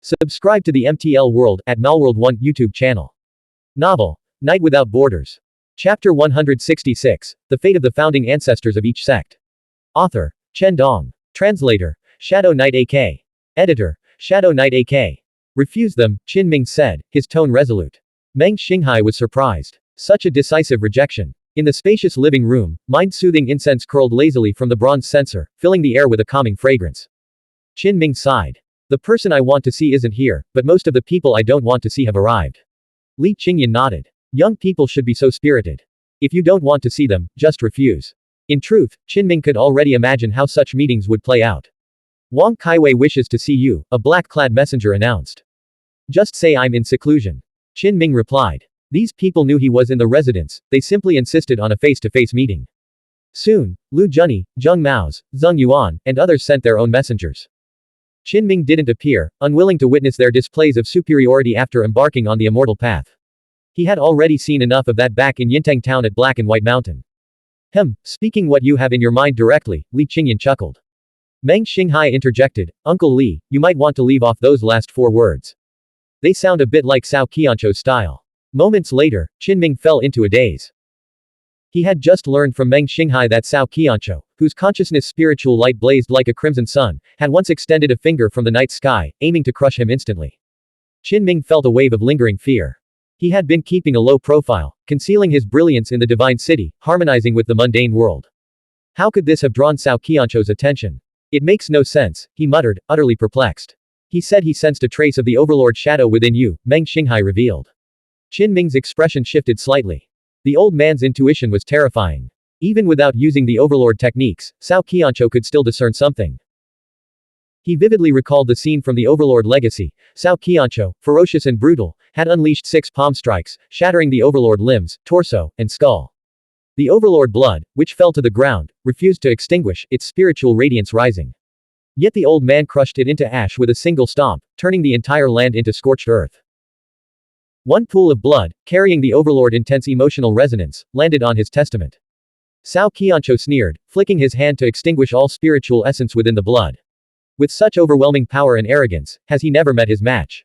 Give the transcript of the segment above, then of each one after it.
Subscribe to the MTL World at Malworld 1 YouTube channel. Novel, Night Without Borders. Chapter 166, The Fate of the Founding Ancestors of Each Sect. Author, Chen Dong. Translator, Shadow Knight AK. Editor, Shadow Knight AK. Refuse them, Qin Ming said, his tone resolute. Meng Xinghai was surprised. Such a decisive rejection. In the spacious living room, mind-soothing incense curled lazily from the bronze censer, filling the air with a calming fragrance. Qin Ming sighed. The person I want to see isn't here, but most of the people I don't want to see have arrived. Li Qingyan nodded. Young people should be so spirited. If you don't want to see them, just refuse. In truth, Qin Ming could already imagine how such meetings would play out. Wang Kaiwei wishes to see you, a black-clad messenger announced. Just say I'm in seclusion. Qin Ming replied. These people knew he was in the residence, they simply insisted on a face-to-face meeting. Soon, Lu Junyi, Zheng Mao's, Zheng Yuan, and others sent their own messengers. Qin Ming didn't appear, unwilling to witness their displays of superiority after embarking on the immortal path. He had already seen enough of that back in Yintang town at Black and White Mountain. Speaking what you have in your mind directly, Li Qingyan chuckled. Meng Xinghai interjected, Uncle Li, you might want to leave off those last 4 words. They sound a bit like Cao Qianzhou's style. Moments later, Qin Ming fell into a daze. He had just learned from Meng Xinghai that Cao Qianzhou, whose consciousness spiritual light blazed like a crimson sun, had once extended a finger from the night sky, aiming to crush him instantly. Qin Ming felt a wave of lingering fear. He had been keeping a low profile, concealing his brilliance in the divine city, harmonizing with the mundane world. How could this have drawn Cao Qianzhou's attention? It makes no sense, he muttered, utterly perplexed. He said he sensed a trace of the overlord shadow within you, Meng Xinghai revealed. Qin Ming's expression shifted slightly. The old man's intuition was terrifying. Even without using the overlord techniques, Cao Qianzhou could still discern something. He vividly recalled the scene from the overlord legacy. Cao Qianzhou, ferocious and brutal, had unleashed 6 palm strikes, shattering the overlord limbs, torso, and skull. The overlord blood, which fell to the ground, refused to extinguish, its spiritual radiance rising. Yet the old man crushed it into ash with a single stomp, turning the entire land into scorched earth. One pool of blood, carrying the overlord intense emotional resonance, landed on his testament. Cao Qianzhou sneered, flicking his hand to extinguish all spiritual essence within the blood. With such overwhelming power and arrogance, has he never met his match?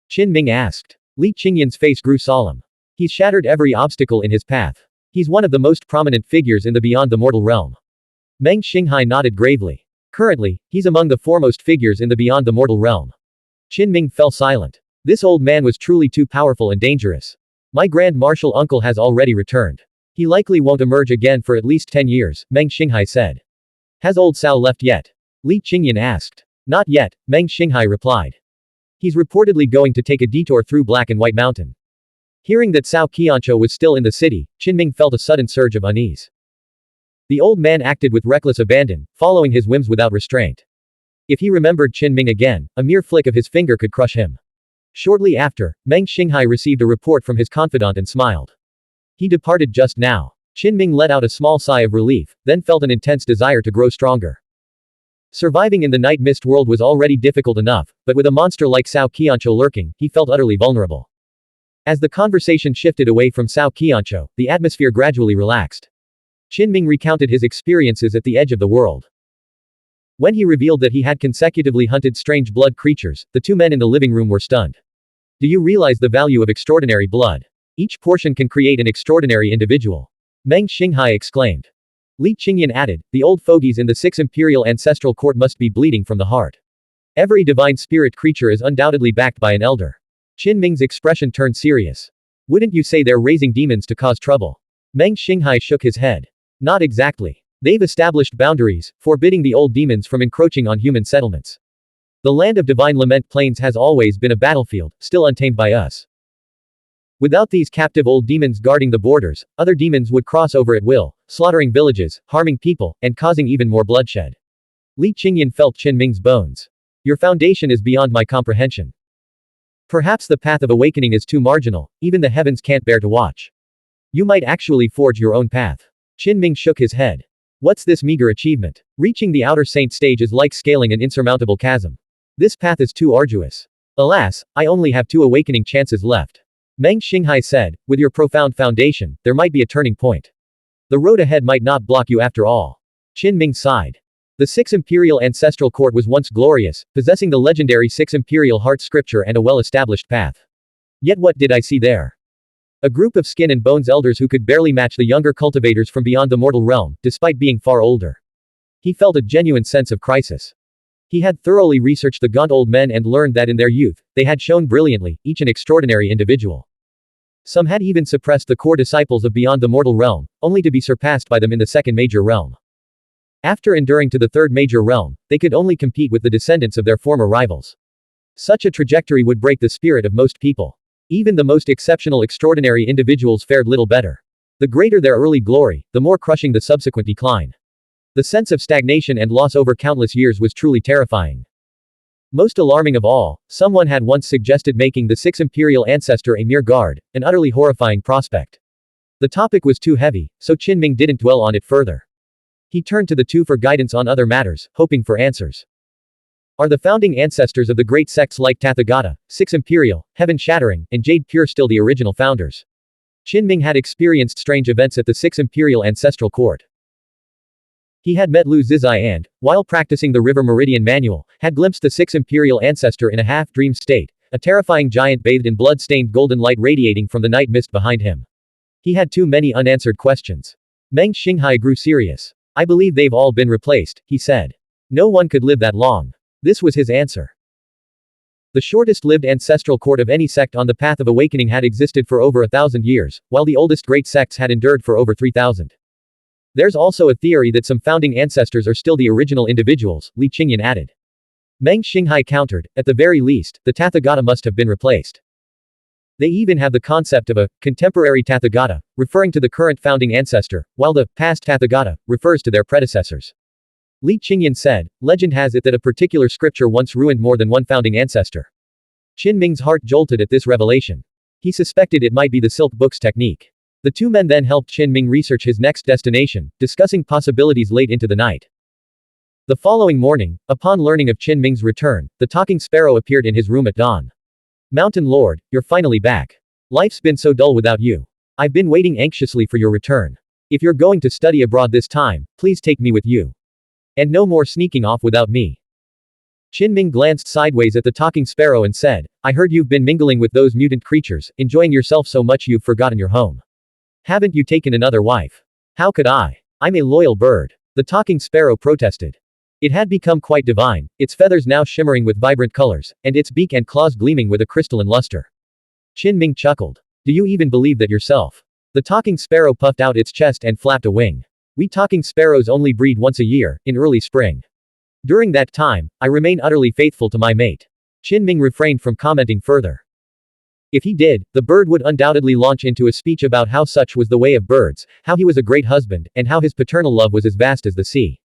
Qin Ming asked. Li Qingyan's face grew solemn. He's shattered every obstacle in his path. He's one of the most prominent figures in the beyond the mortal realm. Meng Xinghai nodded gravely. Currently, he's among the foremost figures in the beyond the mortal realm. Qin Ming fell silent. This old man was truly too powerful and dangerous. My Grand Marshal uncle has already returned. He likely won't emerge again for at least 10 years, Meng Xinghai said. Has old Cao left yet? Li Qingyan asked. Not yet, Meng Xinghai replied. He's reportedly going to take a detour through Black and White Mountain. Hearing that Cao Qianzhou was still in the city, Qin Ming felt a sudden surge of unease. The old man acted with reckless abandon, following his whims without restraint. If he remembered Qin Ming again, a mere flick of his finger could crush him. Shortly after, Meng Xinghai received a report from his confidant and smiled. He departed just now. Qin Ming let out a small sigh of relief, then felt an intense desire to grow stronger. Surviving in the night mist world was already difficult enough, but with a monster like Cao Qianzhou lurking, he felt utterly vulnerable. As the conversation shifted away from Cao Qianzhou, the atmosphere gradually relaxed. Qin Ming recounted his experiences at the edge of the world. When he revealed that he had consecutively hunted strange blood creatures, the 2 men in the living room were stunned. Do you realize the value of extraordinary blood? Each portion can create an extraordinary individual. Meng Xinghai exclaimed. Li Qingyan added, the old fogies in the 6 imperial ancestral court must be bleeding from the heart. Every divine spirit creature is undoubtedly backed by an elder. Qin Ming's expression turned serious. Wouldn't you say they're raising demons to cause trouble? Meng Xinghai shook his head. Not exactly. They've established boundaries, forbidding the old demons from encroaching on human settlements. The land of divine lament plains has always been a battlefield, still untamed by us. Without these captive old demons guarding the borders, other demons would cross over at will, slaughtering villages, harming people, and causing even more bloodshed. Li Qingyan felt Qin Ming's bones. Your foundation is beyond my comprehension. Perhaps the path of awakening is too marginal, even the heavens can't bear to watch. You might actually forge your own path. Qin Ming shook his head. What's this meager achievement? Reaching the outer saint stage is like scaling an insurmountable chasm. This path is too arduous. Alas, I only have 2 awakening chances left. Meng Xinghai said, with your profound foundation, there might be a turning point. The road ahead might not block you after all. Qin Ming sighed. The Six Imperial Ancestral Court was once glorious, possessing the legendary Six Imperial Heart Scripture and a well-established path. Yet what did I see there? A group of skin and bones elders who could barely match the younger cultivators from beyond the mortal realm, despite being far older. He felt a genuine sense of crisis. He had thoroughly researched the gaunt old men and learned that in their youth, they had shone brilliantly, each an extraordinary individual. Some had even suppressed the core disciples of beyond the mortal realm, only to be surpassed by them in the second major realm. After enduring to the third major realm, they could only compete with the descendants of their former rivals. Such a trajectory would break the spirit of most people. Even the most exceptional extraordinary individuals fared little better. The greater their early glory, the more crushing the subsequent decline. The sense of stagnation and loss over countless years was truly terrifying. Most alarming of all, someone had once suggested making the Six Imperial Ancestor a mere guard, an utterly horrifying prospect. The topic was too heavy, so Qinming didn't dwell on it further. He turned to the two for guidance on other matters, hoping for answers. Are the founding ancestors of the great sects like Tathagata, Six Imperial, Heaven Shattering, and Jade Pure still the original founders? Qinming had experienced strange events at the Six Imperial Ancestral Court. He had met Lu Zizai and, while practicing the River Meridian Manual, had glimpsed the Six Imperial Ancestor in a half-dream state, a terrifying giant bathed in blood-stained golden light radiating from the night mist behind him. He had too many unanswered questions. Meng Xinghai grew serious. I believe they've all been replaced, he said. No one could live that long. This was his answer. The shortest-lived ancestral court of any sect on the path of awakening had existed for over 1,000 years, while the oldest great sects had endured for over 3,000. There's also a theory that some founding ancestors are still the original individuals, Li Qingyan added. Meng Xinghai countered, at the very least, the Tathagata must have been replaced. They even have the concept of a contemporary Tathagata, referring to the current founding ancestor, while the past Tathagata refers to their predecessors. Li Qingyan said, legend has it that a particular scripture once ruined more than one founding ancestor. Qinming's heart jolted at this revelation. He suspected it might be the Silk Book's technique. The two men then helped Qinming research his next destination, discussing possibilities late into the night. The following morning, upon learning of Qinming's return, the talking sparrow appeared in his room at dawn. Mountain Lord, you're finally back. Life's been so dull without you. I've been waiting anxiously for your return. If you're going to study abroad this time, please take me with you. And no more sneaking off without me. Qinming glanced sideways at the talking sparrow and said, I heard you've been mingling with those mutant creatures, enjoying yourself so much you've forgotten your home. Haven't you taken another wife? How could I? I'm a loyal bird. The talking sparrow protested. It had become quite divine, its feathers now shimmering with vibrant colors, and its beak and claws gleaming with a crystalline luster. Qinming chuckled. Do you even believe that yourself? The talking sparrow puffed out its chest and flapped a wing. We talking sparrows only breed once a year, in early spring. During that time, I remain utterly faithful to my mate. Qinming refrained from commenting further. If he did, the bird would undoubtedly launch into a speech about how such was the way of birds, how he was a great husband, and how his paternal love was as vast as the sea.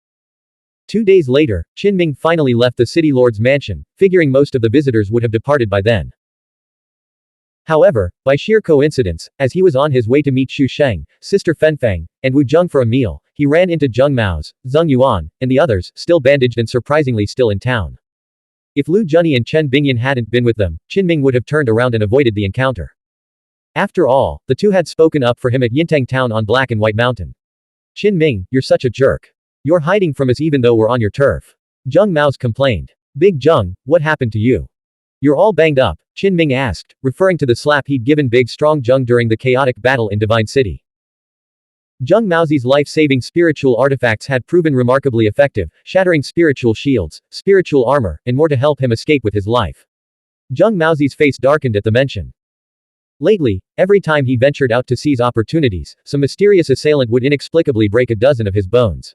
2 days later, Qinming finally left the city lord's mansion, figuring most of the visitors would have departed by then. However, by sheer coincidence, as he was on his way to meet Xu Sheng, Sister Fenfang, and Wu Zheng for a meal, he ran into Zheng Mao's, Zheng Yuan, and the others, still bandaged and surprisingly still in town. If Lu Junyi and Chen Bingyan hadn't been with them, Qinming would have turned around and avoided the encounter. After all, the two had spoken up for him at Yintang Town on Black and White Mountain. Qinming, you're such a jerk. You're hiding from us even though we're on your turf. Zheng Mao's complained. Big Zheng, what happened to you? You're all banged up, Qinming asked, referring to the slap he'd given Big Strong Zheng during the chaotic battle in Divine City. Zheng Maozi's life-saving spiritual artifacts had proven remarkably effective, shattering spiritual shields, spiritual armor, and more to help him escape with his life. Zheng Maozi's face darkened at the mention. Lately, every time he ventured out to seize opportunities, some mysterious assailant would inexplicably break a dozen of his bones.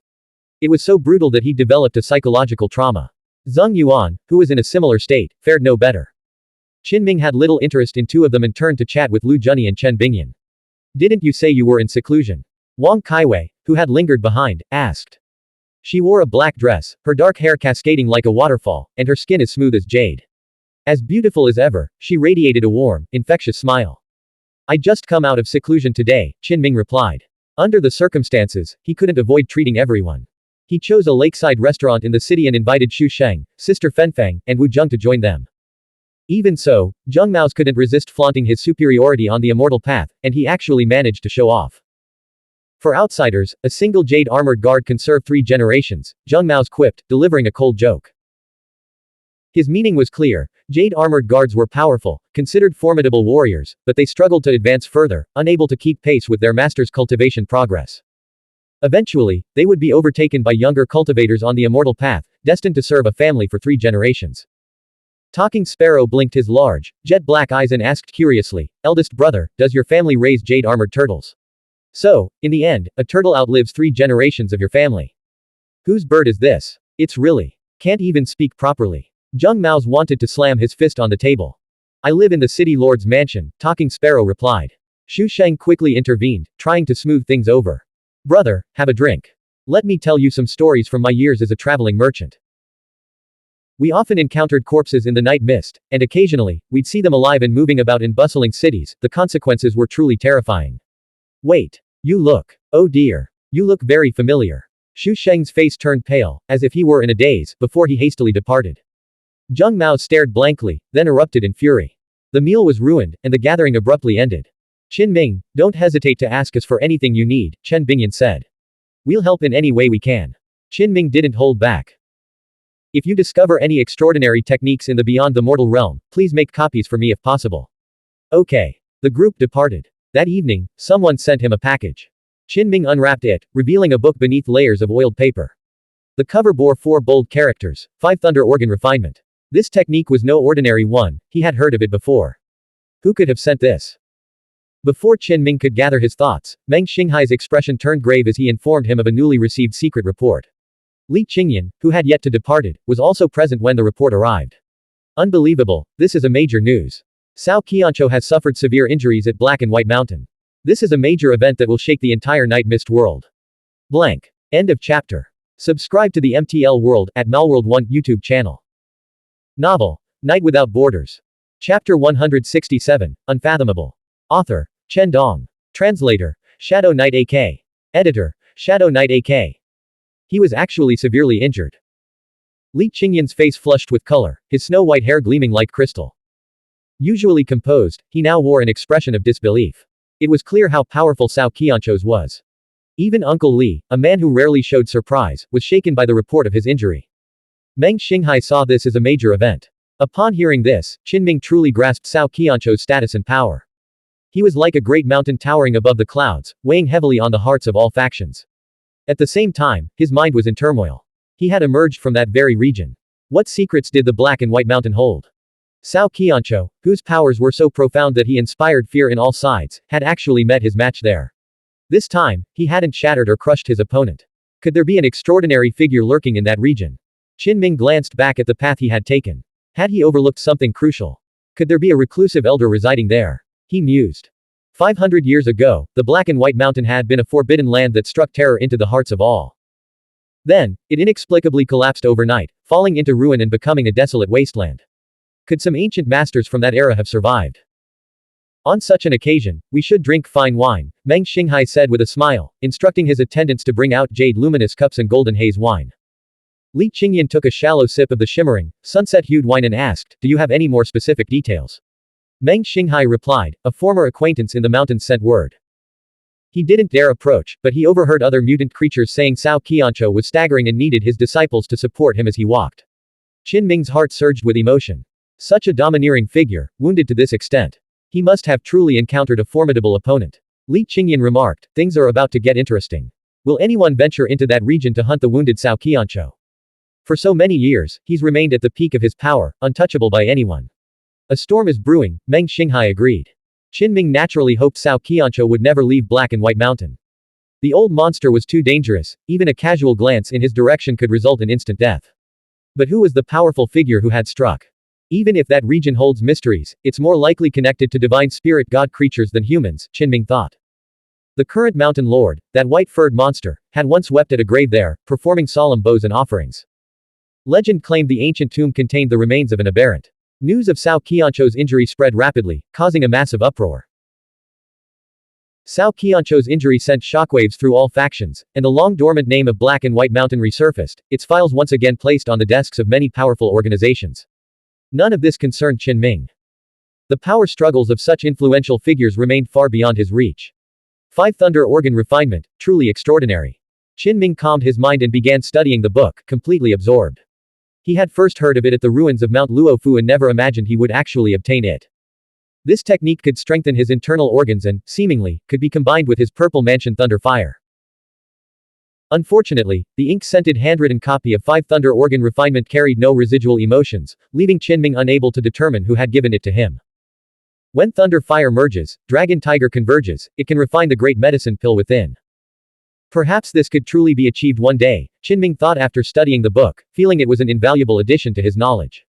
It was so brutal that he developed a psychological trauma. Zheng Yuan, who was in a similar state, fared no better. Qinming had little interest in two of them and turned to chat with Lu Junyi and Chen Bingyan. Didn't you say you were in seclusion? Wang Kaiwei, who had lingered behind, asked. She wore a black dress, her dark hair cascading like a waterfall, and her skin as smooth as jade. As beautiful as ever, she radiated a warm, infectious smile. I just come out of seclusion today, Qinming replied. Under the circumstances, he couldn't avoid treating everyone. He chose a lakeside restaurant in the city and invited Xu Sheng, Sister Fenfang, and Wu Zheng to join them. Even so, Zheng Mao's couldn't resist flaunting his superiority on the immortal path, and he actually managed to show off. For outsiders, a single jade-armored guard can serve 3 generations, Zheng Mao's quipped, delivering a cold joke. His meaning was clear. Jade-armored guards were powerful, considered formidable warriors, but they struggled to advance further, unable to keep pace with their master's cultivation progress. Eventually, they would be overtaken by younger cultivators on the immortal path, destined to serve a family for 3 generations. Talking Sparrow blinked his large, jet-black eyes and asked curiously, "Eldest brother, does your family raise jade-armored turtles? So, in the end, a turtle outlives 3 generations of your family. Whose bird is this? It's really. Can't even speak properly." Zheng Mao's wanted to slam his fist on the table. "I live in the city lord's mansion," Talking Sparrow replied. Xu Sheng quickly intervened, trying to smooth things over. "Brother, have a drink. Let me tell you some stories from my years as a traveling merchant. We often encountered corpses in the night mist, and occasionally, we'd see them alive and moving about in bustling cities. The consequences were truly terrifying. Wait. You look. Oh dear. You look very familiar." Xu Sheng's face turned pale, as if he were in a daze, before he hastily departed. Zheng Mao stared blankly, then erupted in fury. The meal was ruined, and the gathering abruptly ended. "Qin Ming, don't hesitate to ask us for anything you need," Chen Bingyan said. "We'll help in any way we can." Qin Ming didn't hold back. "If you discover any extraordinary techniques in the beyond the mortal realm, please make copies for me if possible." Okay. The group departed. That evening, someone sent him a package. Qin Ming unwrapped it, revealing a book beneath layers of oiled paper. The cover bore 4 bold characters, 5 thunder organ refinement. This technique was no ordinary one, he had heard of it before. Who could have sent this? Before Qin Ming could gather his thoughts, Meng Xinghai's expression turned grave as he informed him of a newly received secret report. Li Qingyan, who had yet to departed, was also present when the report arrived. "Unbelievable, this is a major news. Cao Qianzhou has suffered severe injuries at Black and White Mountain. This is a major event that will shake the entire Night Mist world." Blank. End of chapter. Subscribe to the MTL World at Malworld 1 YouTube channel. Novel, Night Without Borders. Chapter 167, Unfathomable. Author, Chen Dong. Translator, Shadow Knight AK. Editor, Shadow Knight AK. He was actually severely injured. Li Qingyan's face flushed with color, his snow-white hair gleaming like crystal. Usually composed, he now wore an expression of disbelief. It was clear how powerful Cao Qianzhou's was. Even Uncle Li, a man who rarely showed surprise, was shaken by the report of his injury. Meng Xinghai saw this as a major event. Upon hearing this, Qin Ming truly grasped Cao Qianzhou's status and power. He was like a great mountain towering above the clouds, weighing heavily on the hearts of all factions. At the same time, his mind was in turmoil. He had emerged from that very region. What secrets did the Black and White Mountain hold? Cao Qianzhou, whose powers were so profound that he inspired fear in all sides, had actually met his match there. This time, he hadn't shattered or crushed his opponent. Could there be an extraordinary figure lurking in that region? Qin Ming glanced back at the path he had taken. Had he overlooked something crucial? Could there be a reclusive elder residing there? He mused. 500 years ago, the Black and White Mountain had been a forbidden land that struck terror into the hearts of all. Then, it inexplicably collapsed overnight, falling into ruin and becoming a desolate wasteland. Could some ancient masters from that era have survived? On such an occasion, we should drink fine wine, Meng Xinghai said with a smile, instructing his attendants to bring out jade luminous cups and golden haze wine. Li Qingyan took a shallow sip of the shimmering, sunset-hued wine and asked, "Do you have any more specific details?" Meng Xinghai replied, "A former acquaintance in the mountains sent word." He didn't dare approach, but he overheard other mutant creatures saying Cao Qianzhou was staggering and needed his disciples to support him as he walked. Qin Ming's heart surged with emotion. Such a domineering figure, wounded to this extent. He must have truly encountered a formidable opponent. Li Qingyan remarked, "Things are about to get interesting. Will anyone venture into that region to hunt the wounded Cao Qianzhou? For so many years, he's remained at the peak of his power, untouchable by anyone." "A storm is brewing," Meng Xinghai agreed. Qin Ming naturally hoped Cao Qianzhou would never leave Black and White Mountain. The old monster was too dangerous, even a casual glance in his direction could result in instant death. But who was the powerful figure who had struck? Even if that region holds mysteries, it's more likely connected to divine spirit god creatures than humans, Qin Ming thought. The current mountain lord, that white-furred monster, had once wept at a grave there, performing solemn vows and offerings. Legend claimed the ancient tomb contained the remains of an aberrant. News of Cao Qianzhou's injury spread rapidly, causing a massive uproar. Cao Qianzhou's injury sent shockwaves through all factions, and the long-dormant name of Black and White Mountain resurfaced, its files once again placed on the desks of many powerful organizations. None of this concerned Qin Ming. The power struggles of such influential figures remained far beyond his reach. 5 Thunder Organ Refinement, truly extraordinary. Qinming calmed his mind and began studying the book, completely absorbed. He had first heard of it at the ruins of Mount Luofu and never imagined he would actually obtain it. This technique could strengthen his internal organs and, seemingly, could be combined with his purple mansion Thunder Fire. Unfortunately, the ink-scented handwritten copy of 5 Thunder Organ Refinement carried no residual emotions, leaving Qinming unable to determine who had given it to him. When Thunder Fire merges, Dragon Tiger converges, it can refine the great medicine pill within. Perhaps this could truly be achieved one day, Qinming thought after studying the book, feeling it was an invaluable addition to his knowledge.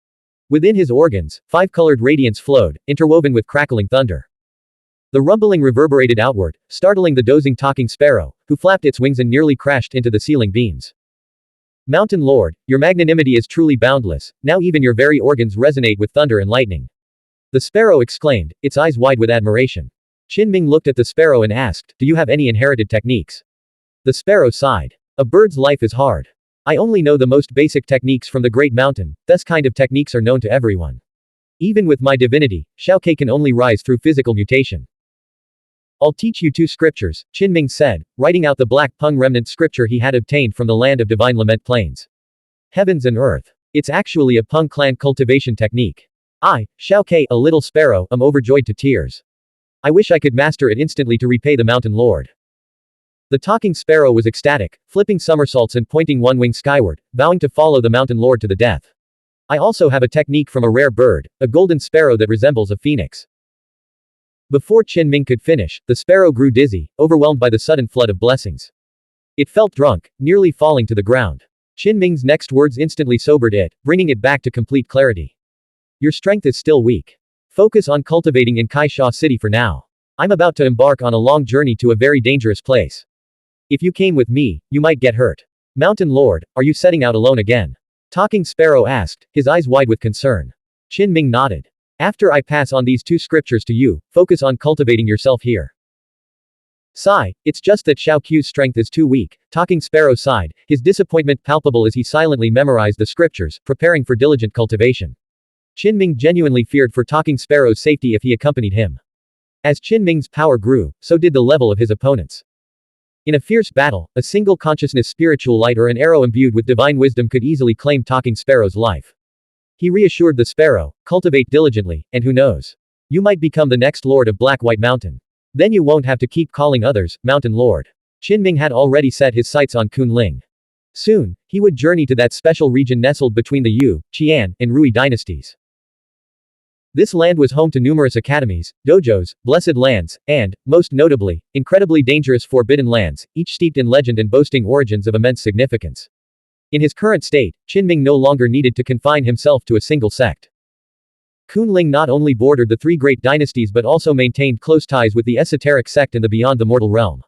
Within his organs, 5-colored radiance flowed, interwoven with crackling thunder. The rumbling reverberated outward, startling the dozing talking sparrow, who flapped its wings and nearly crashed into the ceiling beams. Mountain Lord, your magnanimity is truly boundless, now even your very organs resonate with thunder and lightning. The sparrow exclaimed, its eyes wide with admiration. Qinming looked at the sparrow and asked, do you have any inherited techniques? The sparrow sighed. A bird's life is hard. I only know the most basic techniques from the great mountain, this kind of techniques are known to everyone. Even with my divinity, Xiaoke can only rise through physical mutation. I'll teach you 2 scriptures, Qinming said, writing out the black Peng remnant scripture he had obtained from the land of divine lament plains. Heavens and earth. It's actually a Peng clan cultivation technique. I, Xiaoke, a little sparrow, am overjoyed to tears. I wish I could master it instantly to repay the mountain lord. The talking sparrow was ecstatic, flipping somersaults and pointing one wing skyward, vowing to follow the mountain lord to the death. I also have a technique from a rare bird, a golden sparrow that resembles a phoenix. Before Qinming could finish, the sparrow grew dizzy, overwhelmed by the sudden flood of blessings. It felt drunk, nearly falling to the ground. Qinming's next words instantly sobered it, bringing it back to complete clarity. Your strength is still weak. Focus on cultivating in Kaisha City for now. I'm about to embark on a long journey to a very dangerous place. If you came with me, you might get hurt. Mountain Lord, are you setting out alone again? Talking Sparrow asked, his eyes wide with concern. Qinming nodded. After I pass on these 2 scriptures to you, focus on cultivating yourself here. Sigh, it's just that Xiao Qiu's strength is too weak. Talking Sparrow sighed, his disappointment palpable as he silently memorized the scriptures, preparing for diligent cultivation. Qinming genuinely feared for Talking Sparrow's safety if he accompanied him. As Qinming's power grew, so did the level of his opponents. In a fierce battle, a single consciousness spiritual light or an arrow imbued with divine wisdom could easily claim Talking Sparrow's life. He reassured the sparrow, cultivate diligently, and who knows? You might become the next lord of Black-White Mountain. Then you won't have to keep calling others, Mountain Lord. Qinming had already set his sights on Kunling. Soon, he would journey to that special region nestled between the Yu, Tiān, and Rui dynasties. This land was home to numerous academies, dojos, blessed lands, and, most notably, incredibly dangerous forbidden lands, each steeped in legend and boasting origins of immense significance. In his current state, Qinming no longer needed to confine himself to a single sect. Kunling not only bordered the 3 great dynasties but also maintained close ties with the esoteric sect in the beyond the mortal realm.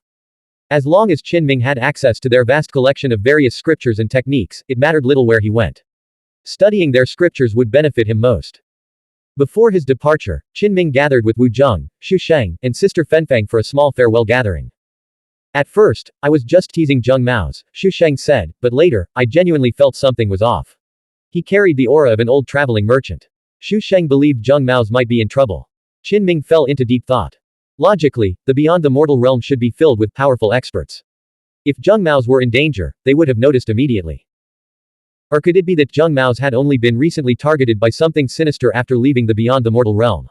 As long as Qinming had access to their vast collection of various scriptures and techniques, it mattered little where he went. Studying their scriptures would benefit him most. Before his departure, Qinming gathered with Wu Zheng, Xu Sheng, and Sister Fenfang for a small farewell gathering. At first, I was just teasing Zheng Mao's, Xu Sheng said, but later, I genuinely felt something was off. He carried the aura of an old traveling merchant. Xu Sheng believed Zheng Mao's might be in trouble. Qinming fell into deep thought. Logically, the beyond the mortal realm should be filled with powerful experts. If Zheng Mao's were in danger, they would have noticed immediately. Or could it be that Zheng Mao's had only been recently targeted by something sinister after leaving the beyond the mortal realm?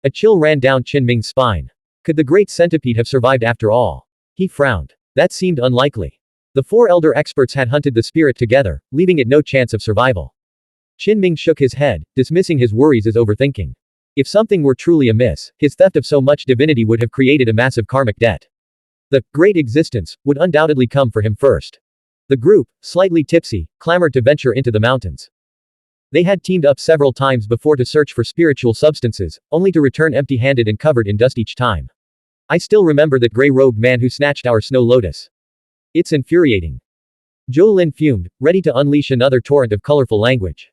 A chill ran down Qinming's spine. Could the great centipede have survived after all? He frowned. That seemed unlikely. The 4 elder experts had hunted the spirit together, leaving it no chance of survival. Qinming shook his head, dismissing his worries as overthinking. If something were truly amiss, his theft of so much divinity would have created a massive karmic debt. The great existence would undoubtedly come for him first. The group, slightly tipsy, clamored to venture into the mountains. They had teamed up several times before to search for spiritual substances, only to return empty-handed and covered in dust each time. I still remember that gray-robed man who snatched our snow lotus. It's infuriating. Zhou Lin fumed, ready to unleash another torrent of colorful language.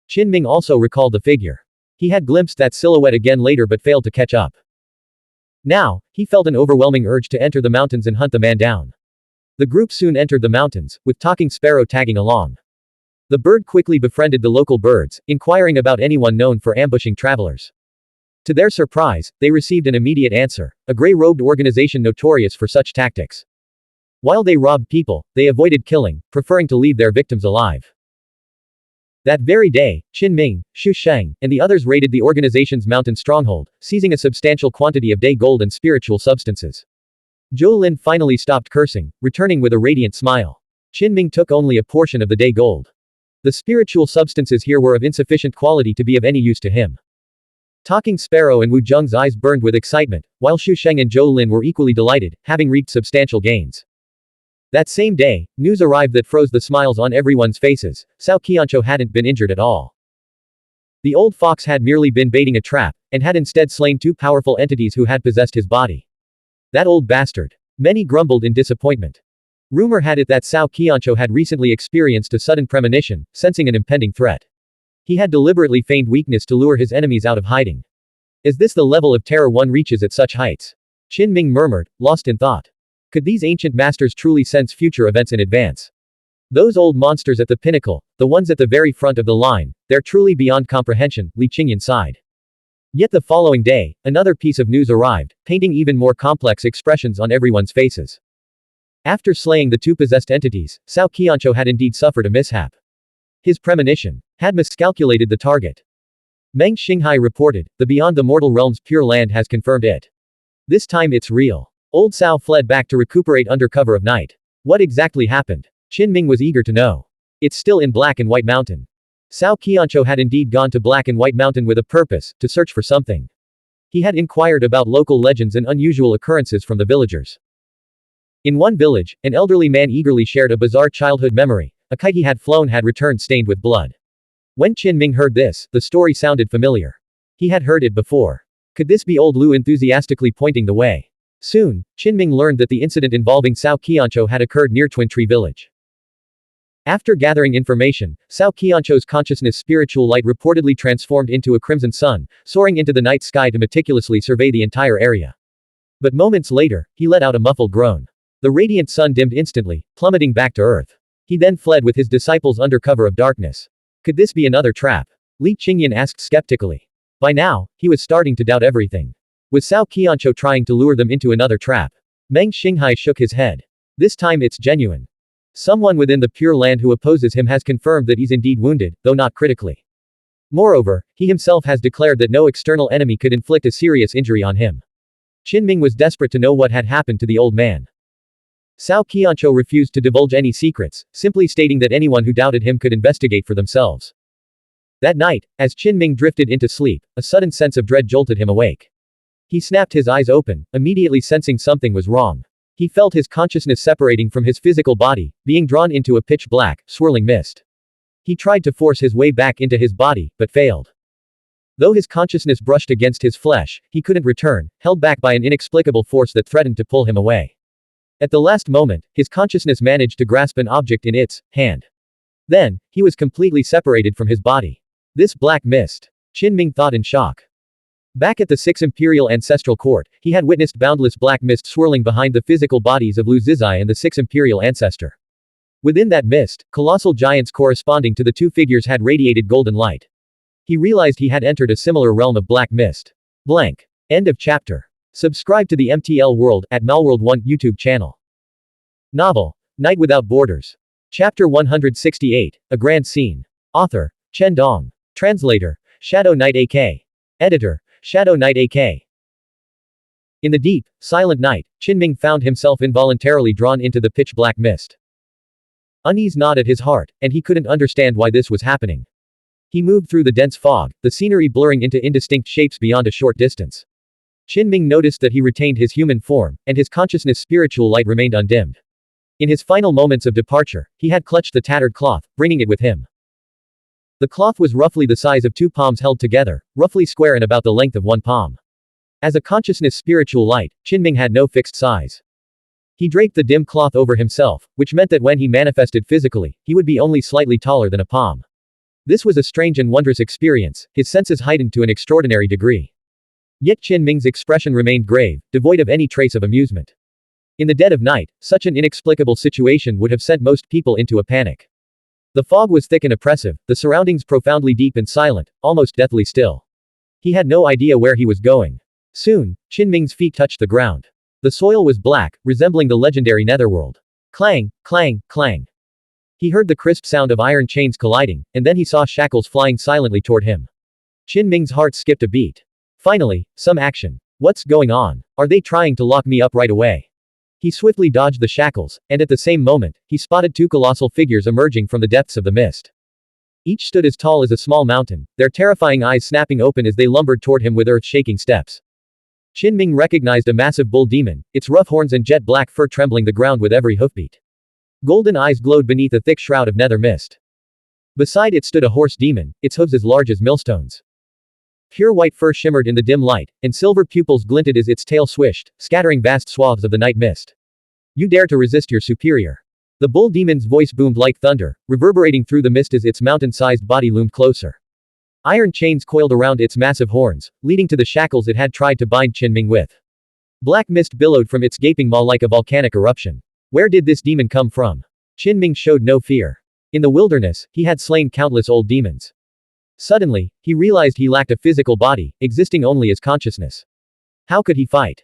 Qinming also recalled the figure. He had glimpsed that silhouette again later but failed to catch up. Now, he felt an overwhelming urge to enter the mountains and hunt the man down. The group soon entered the mountains, with Talking Sparrow tagging along. The bird quickly befriended the local birds, inquiring about anyone known for ambushing travelers. To their surprise, they received an immediate answer, a gray-robed organization notorious for such tactics. While they robbed people, they avoided killing, preferring to leave their victims alive. That very day, Qin Ming, Xu Sheng, and the others raided the organization's mountain stronghold, seizing a substantial quantity of day gold and spiritual substances. Zhou Lin finally stopped cursing, returning with a radiant smile. Qin Ming took only a portion of the day gold. The spiritual substances here were of insufficient quality to be of any use to him. Talking Sparrow and Wu Zheng's eyes burned with excitement, while Xu Sheng and Zhou Lin were equally delighted, having reaped substantial gains. That same day, news arrived that froze the smiles on everyone's faces. Cao Qianzhou hadn't been injured at all. The old fox had merely been baiting a trap, and had instead slain two powerful entities who had possessed his body. That old bastard. Many grumbled in disappointment. Rumor had it that Cao Qianzhou had recently experienced a sudden premonition, sensing an impending threat. He had deliberately feigned weakness to lure his enemies out of hiding. Is this the level of terror one reaches at such heights? Qin Ming murmured, lost in thought. Could these ancient masters truly sense future events in advance? Those old monsters at the pinnacle, the ones at the very front of the line, they're truly beyond comprehension, Li Qingyan sighed. Yet the following day, another piece of news arrived, painting even more complex expressions on everyone's faces. After slaying the two possessed entities, Cao Qianzhou had indeed suffered a mishap. His premonition had miscalculated the target. Meng Xinghai reported, the Beyond the Mortal Realm's Pure Land has confirmed it. This time it's real. Old Cao fled back to recuperate under cover of night. What exactly happened? Qin Ming was eager to know. It's still in Black and White Mountain. Cao Qianzhou had indeed gone to Black and White Mountain with a purpose, to search for something. He had inquired about local legends and unusual occurrences from the villagers. In one village, an elderly man eagerly shared a bizarre childhood memory. A kite he had flown had returned stained with blood. When Qin Ming heard this, the story sounded familiar. He had heard it before. Could this be old Lu enthusiastically pointing the way? Soon, Qin Ming learned that the incident involving Cao Qianzhou had occurred near Twin Tree Village. After gathering information, Cao Qianzhou's consciousness spiritual light reportedly transformed into a crimson sun, soaring into the night sky to meticulously survey the entire area. But moments later, he let out a muffled groan. The radiant sun dimmed instantly, plummeting back to earth. He then fled with his disciples under cover of darkness. Could this be another trap? Li Qingyan asked skeptically. By now, he was starting to doubt everything. Was Cao Qianzhou trying to lure them into another trap? Meng Xinghai shook his head. This time it's genuine. Someone within the Pure Land who opposes him has confirmed that he's indeed wounded, though not critically. Moreover, he himself has declared that no external enemy could inflict a serious injury on him. Qin Ming was desperate to know what had happened to the old man. Cao Qianzhou refused to divulge any secrets, simply stating that anyone who doubted him could investigate for themselves. That night, as Qin Ming drifted into sleep, a sudden sense of dread jolted him awake. He snapped his eyes open, immediately sensing something was wrong. He felt his consciousness separating from his physical body, being drawn into a pitch-black, swirling mist. He tried to force his way back into his body, but failed. Though his consciousness brushed against his flesh, he couldn't return, held back by an inexplicable force that threatened to pull him away. At the last moment, his consciousness managed to grasp an object in its hand. Then, he was completely separated from his body. This black mist. Qin Ming thought in shock. Back at the 6th Imperial Ancestral Court, he had witnessed boundless black mist swirling behind the physical bodies of Lu Zizai and the 6th Imperial Ancestor. Within that mist, colossal giants corresponding to the two figures had radiated golden light. He realized he had entered a similar realm of black mist. Blank. End of chapter. Subscribe to the MTL World at Malworld 1 YouTube channel. Novel, Night Without Borders. Chapter 168, A Grand Scene. Author, Chen Dong. Translator, Shadow Knight AK. Editor, Shadow Knight AK. In the deep, silent night, Qin Ming found himself involuntarily drawn into the pitch-black mist. Unease gnawed at his heart, and he couldn't understand why this was happening. He moved through the dense fog, the scenery blurring into indistinct shapes beyond a short distance. Qin Ming noticed that he retained his human form, and his consciousness spiritual light remained undimmed. In his final moments of departure, he had clutched the tattered cloth, bringing it with him. The cloth was roughly the size of two palms held together, roughly square and about the length of one palm. As a consciousness spiritual light, Qin Ming had no fixed size. He draped the dim cloth over himself, which meant that when he manifested physically, he would be only slightly taller than a palm. This was a strange and wondrous experience, his senses heightened to an extraordinary degree. Yet Qin Ming's expression remained grave, devoid of any trace of amusement. In the dead of night, such an inexplicable situation would have sent most people into a panic. The fog was thick and oppressive, the surroundings profoundly deep and silent, almost deathly still. He had no idea where he was going. Soon, Qinming's feet touched the ground. The soil was black, resembling the legendary Netherworld. Clang, clang, clang. He heard the crisp sound of iron chains colliding, and then he saw shackles flying silently toward him. Qinming's heart skipped a beat. Finally, some action. What's going on? Are they trying to lock me up right away? He swiftly dodged the shackles, and at the same moment, he spotted two colossal figures emerging from the depths of the mist. Each stood as tall as a small mountain, their terrifying eyes snapping open as they lumbered toward him with earth-shaking steps. Qinming recognized a massive bull demon, its rough horns and jet black fur trembling the ground with every hoofbeat. Golden eyes glowed beneath a thick shroud of nether mist. Beside it stood a horse demon, its hooves as large as millstones. Pure white fur shimmered in the dim light, and silver pupils glinted as its tail swished, scattering vast swaths of the night mist. You dare to resist your superior. The bull demon's voice boomed like thunder, reverberating through the mist as its mountain-sized body loomed closer. Iron chains coiled around its massive horns, leading to the shackles it had tried to bind Qinming with. Black mist billowed from its gaping maw like a volcanic eruption. Where did this demon come from? Qinming showed no fear. In the wilderness, he had slain countless old demons. Suddenly, he realized he lacked a physical body, existing only as consciousness. How could he fight?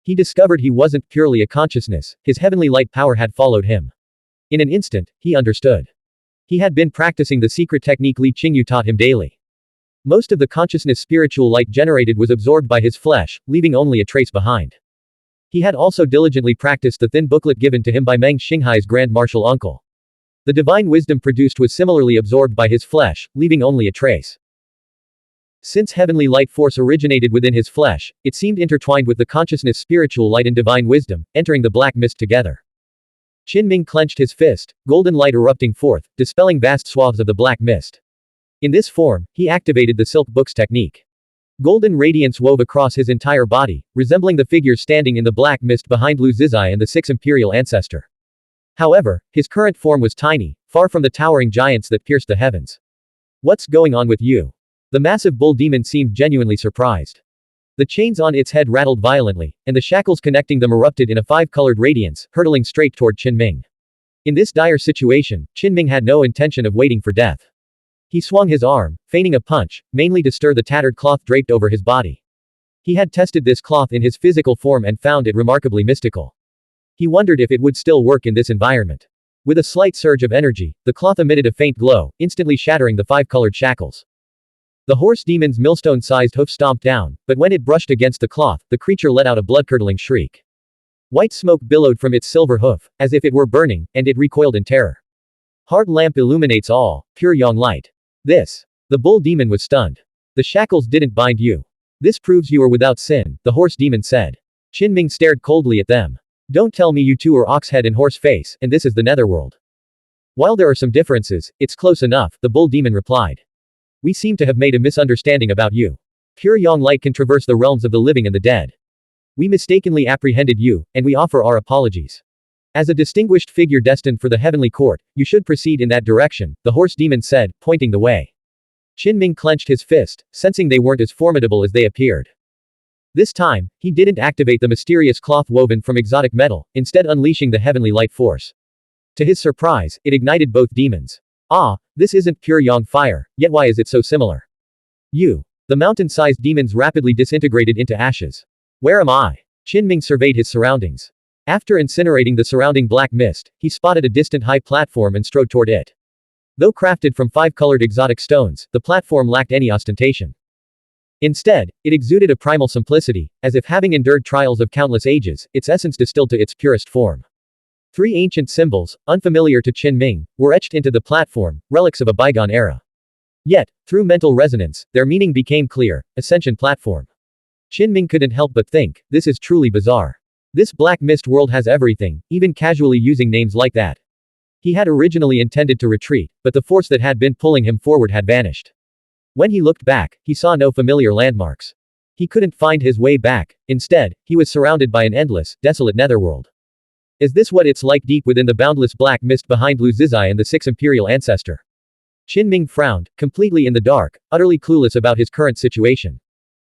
He discovered he wasn't purely a consciousness, his heavenly light power had followed him. In an instant, he understood. He had been practicing the secret technique Li Qingyu taught him daily. Most of the consciousness spiritual light generated was absorbed by his flesh, leaving only a trace behind. He had also diligently practiced the thin booklet given to him by Meng Xinghai's grand martial uncle. The divine wisdom produced was similarly absorbed by his flesh, leaving only a trace. Since heavenly light force originated within his flesh, it seemed intertwined with the consciousness spiritual light and divine wisdom, entering the black mist together. Qinming clenched his fist, golden light erupting forth, dispelling vast swaths of the black mist. In this form, he activated the silk book's technique. Golden radiance wove across his entire body, resembling the figures standing in the black mist behind Lu Zizai and the six imperial ancestor. However, his current form was tiny, far from the towering giants that pierced the heavens. What's going on with you? The massive bull demon seemed genuinely surprised. The chains on its head rattled violently, and the shackles connecting them erupted in a five-colored radiance, hurtling straight toward Qinming. In this dire situation, Qinming had no intention of waiting for death. He swung his arm, feigning a punch, mainly to stir the tattered cloth draped over his body. He had tested this cloth in his physical form and found it remarkably mystical. He wondered if it would still work in this environment. With a slight surge of energy, the cloth emitted a faint glow, instantly shattering the five-colored shackles. The horse demon's millstone-sized hoof stomped down, but when it brushed against the cloth, the creature let out a blood-curdling shriek. White smoke billowed from its silver hoof, as if it were burning, and it recoiled in terror. Hard lamp illuminates all, pure yang light. This. The bull demon was stunned. The shackles didn't bind you. This proves you are without sin, the horse demon said. Qinming stared coldly at them. Don't tell me you two are ox-head and horse face, and this is the Netherworld. While there are some differences, it's close enough, the bull demon replied. We seem to have made a misunderstanding about you. Pure yang light can traverse the realms of the living and the dead. We mistakenly apprehended you, and we offer our apologies. As a distinguished figure destined for the heavenly court, you should proceed in that direction, the horse demon said, pointing the way. Qinming clenched his fist, sensing they weren't as formidable as they appeared. This time, he didn't activate the mysterious cloth woven from exotic metal, instead unleashing the heavenly light force. To his surprise, it ignited both demons. Ah, this isn't pure yang fire, yet why is it so similar? You. The mountain-sized demons rapidly disintegrated into ashes. Where am I? Qinming surveyed his surroundings. After incinerating the surrounding black mist, he spotted a distant high platform and strode toward it. Though crafted from five-colored exotic stones, the platform lacked any ostentation. Instead, it exuded a primal simplicity, as if having endured trials of countless ages, its essence distilled to its purest form. Three ancient symbols, unfamiliar to Qinming, were etched into the platform, relics of a bygone era. Yet, through mental resonance, their meaning became clear: Ascension Platform. Qinming couldn't help but think, this is truly bizarre. This black mist world has everything, even casually using names like that. He had originally intended to retreat, but the force that had been pulling him forward had vanished. When he looked back, he saw no familiar landmarks. He couldn't find his way back. Instead, he was surrounded by an endless, desolate netherworld. Is this what it's like deep within the boundless black mist behind Lu Zizai and the six imperial ancestor? Qinming frowned, completely in the dark, utterly clueless about his current situation.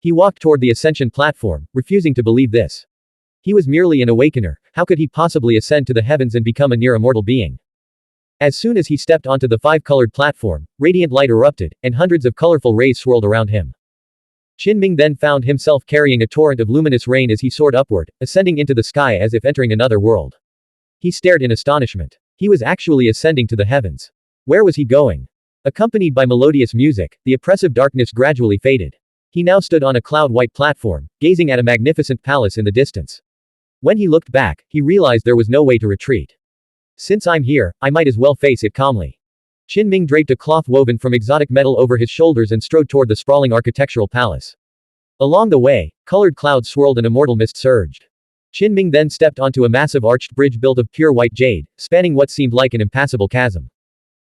He walked toward the ascension platform, refusing to believe this. He was merely an awakener, how could he possibly ascend to the heavens and become a near-immortal being? As soon as he stepped onto the five-colored platform, radiant light erupted, and hundreds of colorful rays swirled around him. Qinming then found himself carrying a torrent of luminous rain as he soared upward, ascending into the sky as if entering another world. He stared in astonishment. He was actually ascending to the heavens. Where was he going? Accompanied by melodious music, the oppressive darkness gradually faded. He now stood on a cloud-white platform, gazing at a magnificent palace in the distance. When he looked back, he realized there was no way to retreat. Since I'm here, I might as well face it calmly. Qinming draped a cloth woven from exotic metal over his shoulders and strode toward the sprawling architectural palace. Along the way, colored clouds swirled and immortal mist surged. Qinming then stepped onto a massive arched bridge built of pure white jade, spanning what seemed like an impassable chasm.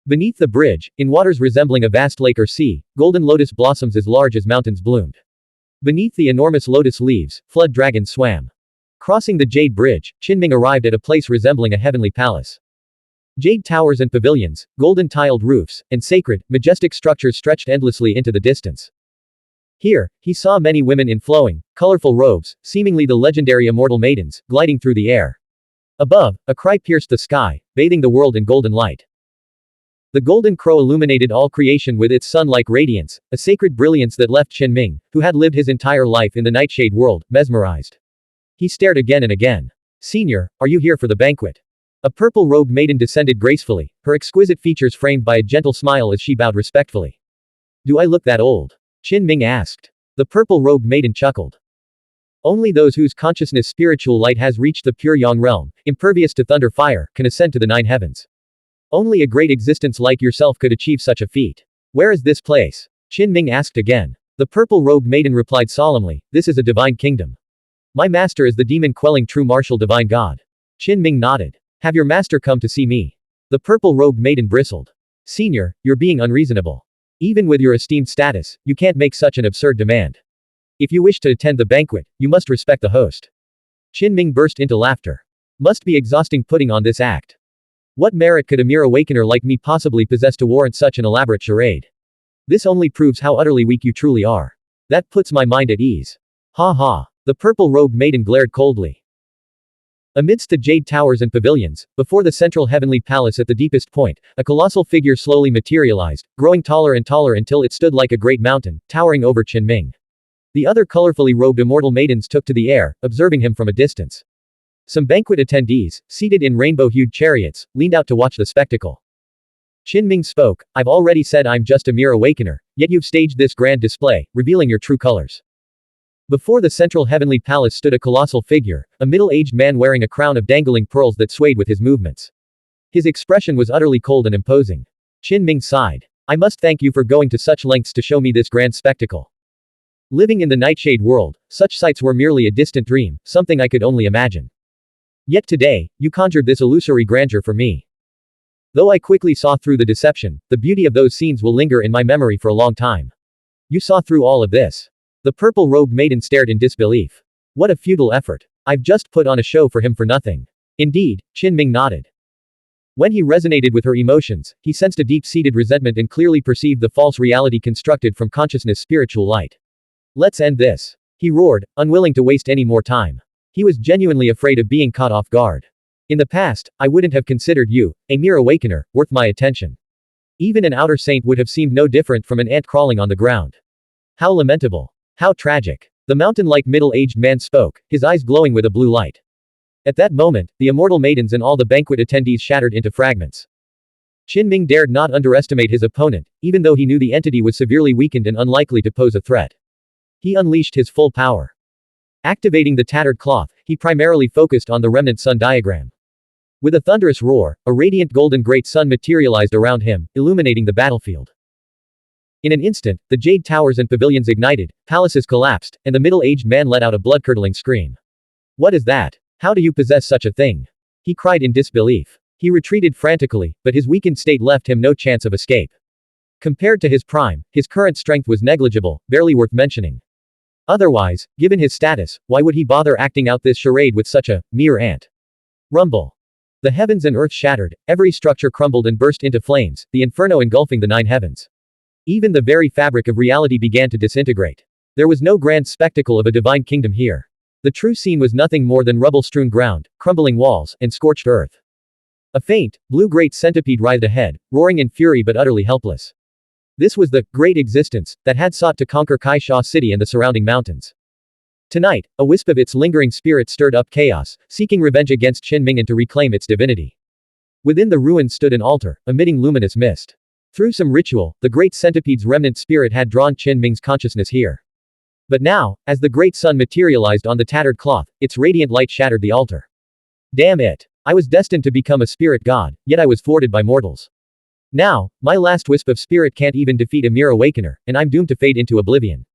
Beneath the bridge, in waters resembling a vast lake or sea, golden lotus blossoms as large as mountains bloomed. Beneath the enormous lotus leaves, flood dragons swam. Crossing the jade bridge, Qinming arrived at a place resembling a heavenly palace. Jade towers and pavilions, golden tiled roofs, and sacred, majestic structures stretched endlessly into the distance. Here, he saw many women in flowing, colorful robes, seemingly the legendary immortal maidens, gliding through the air. Above, a cry pierced the sky, bathing the world in golden light. The golden crow illuminated all creation with its sun-like radiance, a sacred brilliance that left Qinming, who had lived his entire life in the nightshade world, mesmerized. He stared again and again. "Senior, are you here for the banquet?" A purple-robed maiden descended gracefully, her exquisite features framed by a gentle smile as she bowed respectfully. "Do I look that old?" Qinming asked. The purple-robed maiden chuckled. "Only those whose consciousness spiritual light has reached the pure yang realm, impervious to thunder fire, can ascend to the 9 heavens. Only a great existence like yourself could achieve such a feat. Where is this place?" Qinming asked again. The purple-robed maiden replied solemnly, "This is a divine kingdom. My master is the demon-quelling true martial divine god." Qinming nodded. "Have your master come to see me?" The purple-robed maiden bristled. "Senior, you're being unreasonable. Even with your esteemed status, you can't make such an absurd demand. If you wish to attend the banquet, you must respect the host." Qinming burst into laughter. "Must be exhausting putting on this act. What merit could a mere awakener like me possibly possess to warrant such an elaborate charade? This only proves how utterly weak you truly are. That puts my mind at ease. Ha ha." The purple-robed maiden glared coldly. Amidst the jade towers and pavilions, before the central heavenly palace at the deepest point, a colossal figure slowly materialized, growing taller and taller until it stood like a great mountain, towering over Qinming. The other colorfully robed immortal maidens took to the air, observing him from a distance. Some banquet attendees, seated in rainbow-hued chariots, leaned out to watch the spectacle. Qinming spoke, "I've already said I'm just a mere awakener, yet you've staged this grand display, revealing your true colors." Before the central heavenly palace stood a colossal figure, a middle-aged man wearing a crown of dangling pearls that swayed with his movements. His expression was utterly cold and imposing. Qinming sighed. "I must thank you for going to such lengths to show me this grand spectacle. Living in the nightshade world, such sights were merely a distant dream, something I could only imagine. Yet today, you conjured this illusory grandeur for me. Though I quickly saw through the deception, the beauty of those scenes will linger in my memory for a long time. You saw through all of this." The purple-robed maiden stared in disbelief. "What a futile effort. I've just put on a show for him for nothing." "Indeed," Qinming nodded. When he resonated with her emotions, he sensed a deep-seated resentment and clearly perceived the false reality constructed from consciousness' spiritual light. "Let's end this," he roared, unwilling to waste any more time. He was genuinely afraid of being caught off guard. "In the past, I wouldn't have considered you, a mere awakener, worth my attention. Even an outer saint would have seemed no different from an ant crawling on the ground. How lamentable. How tragic." The mountain-like middle-aged man spoke, his eyes glowing with a blue light. At that moment, the immortal maidens and all the banquet attendees shattered into fragments. Qinming dared not underestimate his opponent, even though he knew the entity was severely weakened and unlikely to pose a threat. He unleashed his full power. Activating the tattered cloth, he primarily focused on the remnant sun diagram. With a thunderous roar, a radiant golden great sun materialized around him, illuminating the battlefield. In an instant, the jade towers and pavilions ignited, palaces collapsed, and the middle-aged man let out a blood-curdling scream. "What is that? How do you possess such a thing?" he cried in disbelief. He retreated frantically, but his weakened state left him no chance of escape. Compared to his prime, his current strength was negligible, barely worth mentioning. Otherwise, given his status, why would he bother acting out this charade with such a mere ant? Rumble. The heavens and earth shattered, every structure crumbled and burst into flames, the inferno engulfing the 9 heavens. Even the very fabric of reality began to disintegrate. There was no grand spectacle of a divine kingdom here. The true scene was nothing more than rubble-strewn ground, crumbling walls, and scorched earth. A faint, blue great centipede writhed ahead, roaring in fury but utterly helpless. This was the great existence that had sought to conquer Kaisha City and the surrounding mountains. Tonight, a wisp of its lingering spirit stirred up chaos, seeking revenge against Qinming and to reclaim its divinity. Within the ruins stood an altar, emitting luminous mist. Through some ritual, the great centipede's remnant spirit had drawn Qinming's consciousness here. But now, as the great sun materialized on the tattered cloth, its radiant light shattered the altar. Damn it! I was destined to become a spirit god, yet I was thwarted by mortals. Now, my last wisp of spirit can't even defeat a mere awakener, and I'm doomed to fade into oblivion.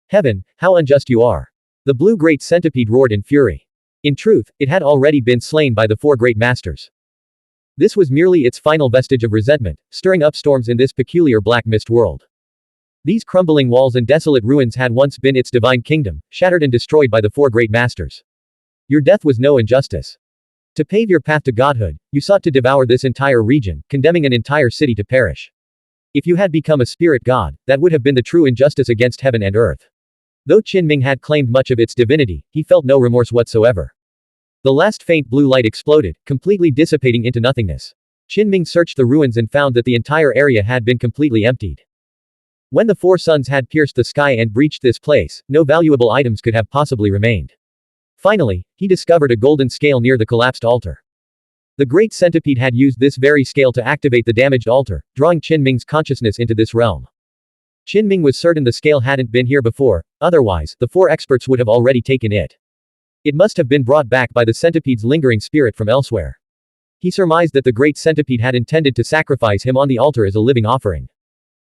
Heaven, how unjust you are! The blue great centipede roared in fury. In truth, it had already been slain by the four great masters. This was merely its final vestige of resentment, stirring up storms in this peculiar black mist world. These crumbling walls and desolate ruins had once been its divine kingdom, shattered and destroyed by the four great masters. Your death was no injustice. To pave your path to godhood, you sought to devour this entire region, condemning an entire city to perish. If you had become a spirit god, that would have been the true injustice against heaven and earth. Though Qinming had claimed much of its divinity, he felt no remorse whatsoever. The last faint blue light exploded, completely dissipating into nothingness. Qinming searched the ruins and found that the entire area had been completely emptied. When the four suns had pierced the sky and breached this place, no valuable items could have possibly remained. Finally, he discovered a golden scale near the collapsed altar. The great centipede had used this very scale to activate the damaged altar, drawing Qinming's consciousness into this realm. Qinming was certain the scale hadn't been here before, otherwise, the four experts would have already taken it. It must have been brought back by the centipede's lingering spirit from elsewhere. He surmised that the great centipede had intended to sacrifice him on the altar as a living offering.